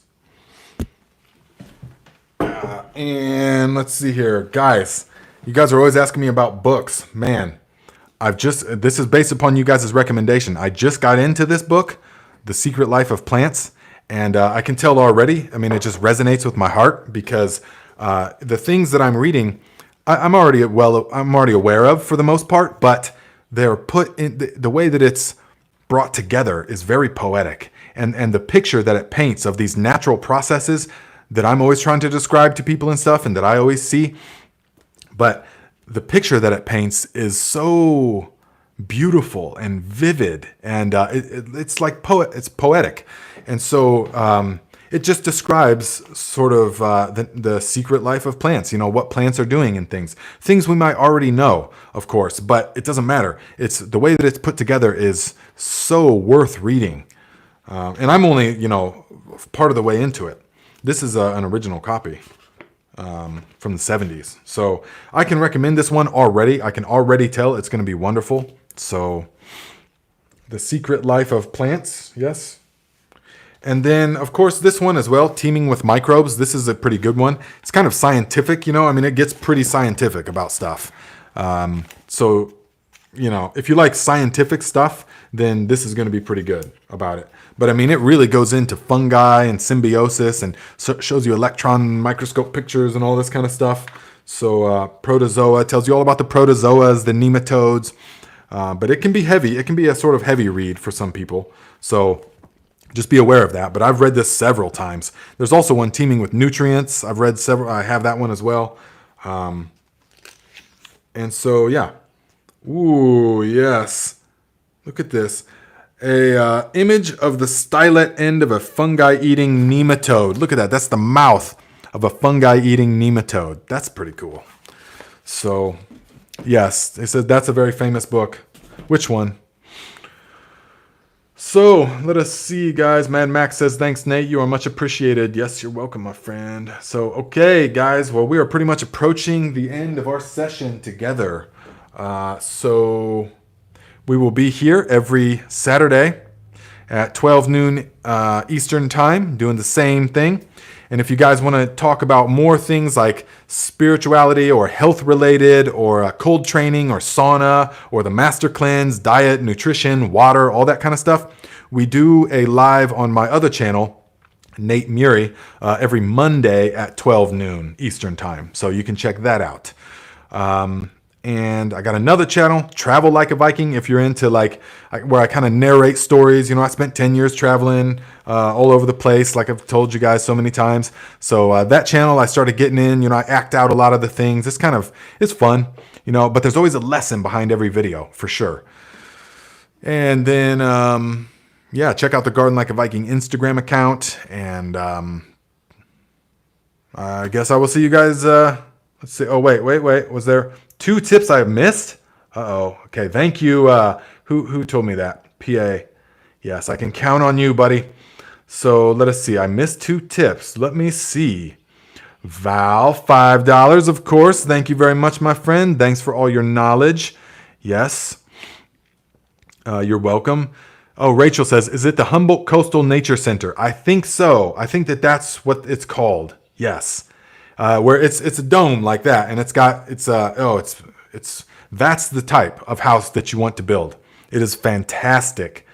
And let's see here. Guys, you guys are always asking me about books. Man, this is based upon you guys' recommendation. I just got into this book, The Secret Life of Plants, and I can tell already, I mean, it just resonates with my heart, because the things that I'm reading, I'm already aware of for the most part, but they're put in the way that it's brought together is very poetic, and the picture that it paints of these natural processes that I'm always trying to describe to people and stuff, and that I always see, but the picture that it paints is so beautiful and vivid, and it's like it's poetic, and so it just describes sort of the secret life of plants, what plants are doing and things we might already know, of course, but it doesn't matter. It's the way that it's put together is so worth reading. And I'm only, part of the way into it. This is an original copy from the 70s. So I can recommend this one already. I can already tell it's going to be wonderful. So The Secret Life of Plants, yes. And then, of course, this one as well, Teeming with Microbes. This is a pretty good one. It's kind of scientific, it gets pretty scientific about stuff. So, if you like scientific stuff, then this is going to be pretty good about it. But, it really goes into fungi and symbiosis, and shows you electron microscope pictures and all this kind of stuff. So, protozoa tells you all about the protozoas, the nematodes. But it can be heavy. It can be a sort of heavy read for some people. So just be aware of that. But I've read this several times. There's also one, Teeming with Nutrients. I've read several. I have that one as well. And so, yeah. Ooh, yes. Look at this. A image of the stylet end of a fungi-eating nematode. Look at that. That's the mouth of a fungi-eating nematode. That's pretty cool. So, yes, it says that's a very famous book. Which one? So, let us see, guys. Mad Max says, thanks, Nate. You are much appreciated. Yes, you're welcome, my friend. So, okay, guys. Well, we are pretty much approaching the end of our session together. So, we will be here every Saturday at 12 noon Eastern time, doing the same thing. And if you guys want to talk about more things like spirituality or health related or cold training or sauna or the master cleanse, diet, nutrition, water, all that kind of stuff, we do a live on my other channel, Nate Muri, every Monday at 12 noon Eastern time. So you can check that out. And I got another channel, Travel Like a Viking, if you're into where I kind of narrate stories. I spent 10 years traveling all over the place, like I've told you guys so many times. So that channel, I started getting in, I act out a lot of the things. It's fun, but there's always a lesson behind every video, for sure. And then, check out the Garden Like a Viking Instagram account. And I guess I will see you guys. Let's see. Oh, wait. Was there 2 tips I missed? Uh-oh. Okay, thank you. Who told me that? PA. Yes, I can count on you, buddy. So let us see. I missed 2 tips. Let me see. Val, $5, of course. Thank you very much, my friend. Thanks for all your knowledge. Yes. You're welcome. Oh, Rachel says, is it the Humboldt Coastal Nature Center? I think so. I think that's what it's called. Yes. Where it's a dome like that, and that's the type of house that you want to build. It is fantastic.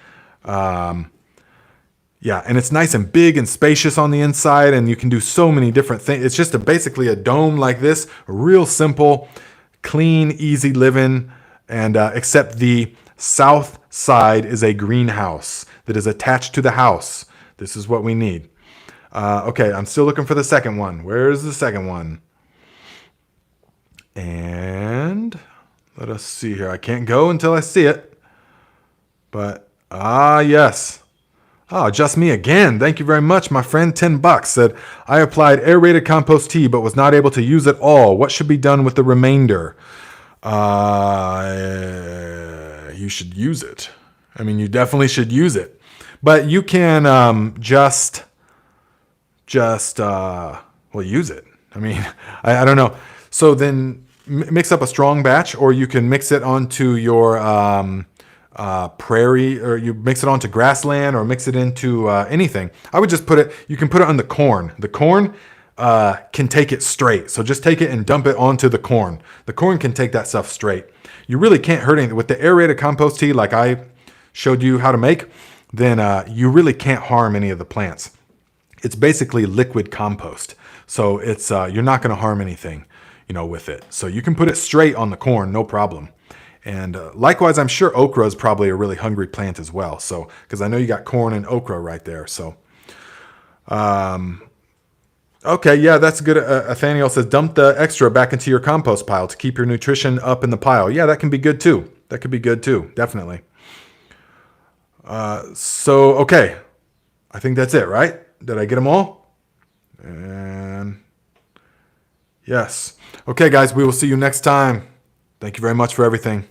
Yeah, and it's nice and big and spacious on the inside, and you can do so many different things. It's just basically a dome like this, real simple, clean, easy living, and except the south side is a greenhouse that is attached to the house. This is what we need. Okay, I'm still looking for the second one. Where's the second one? And let us see here. I can't go until I see it. But, yes. Oh, just me again. Thank you very much, my friend. $10 said, I applied aerated compost tea, but was not able to use it all. What should be done with the remainder? You should use it. I mean, you definitely should use it. But you can use it. I mean, I don't know. So then mix up a strong batch, or you can mix it onto your prairie, or you mix it onto grassland, or mix it into anything. I would just you can put it on the corn. The corn can take it straight. So just take it and dump it onto the corn. The corn can take that stuff straight. You really can't hurt anything. With the aerated compost tea, like I showed you how to make, then you really can't harm any of the plants. It's basically liquid compost. So it's you're not going to harm anything, with it. So you can put it straight on the corn, no problem. And likewise, I'm sure okra is probably a really hungry plant as well. So, because I know you got corn and okra right there. So, okay, yeah, that's good. Nathaniel says, dump the extra back into your compost pile to keep your nutrition up in the pile. Yeah, that can be good too. That could be good too, definitely. So, okay, I think that's it, right? Did I get them all? And yes. Okay, guys, we will see you next time. Thank you very much for everything.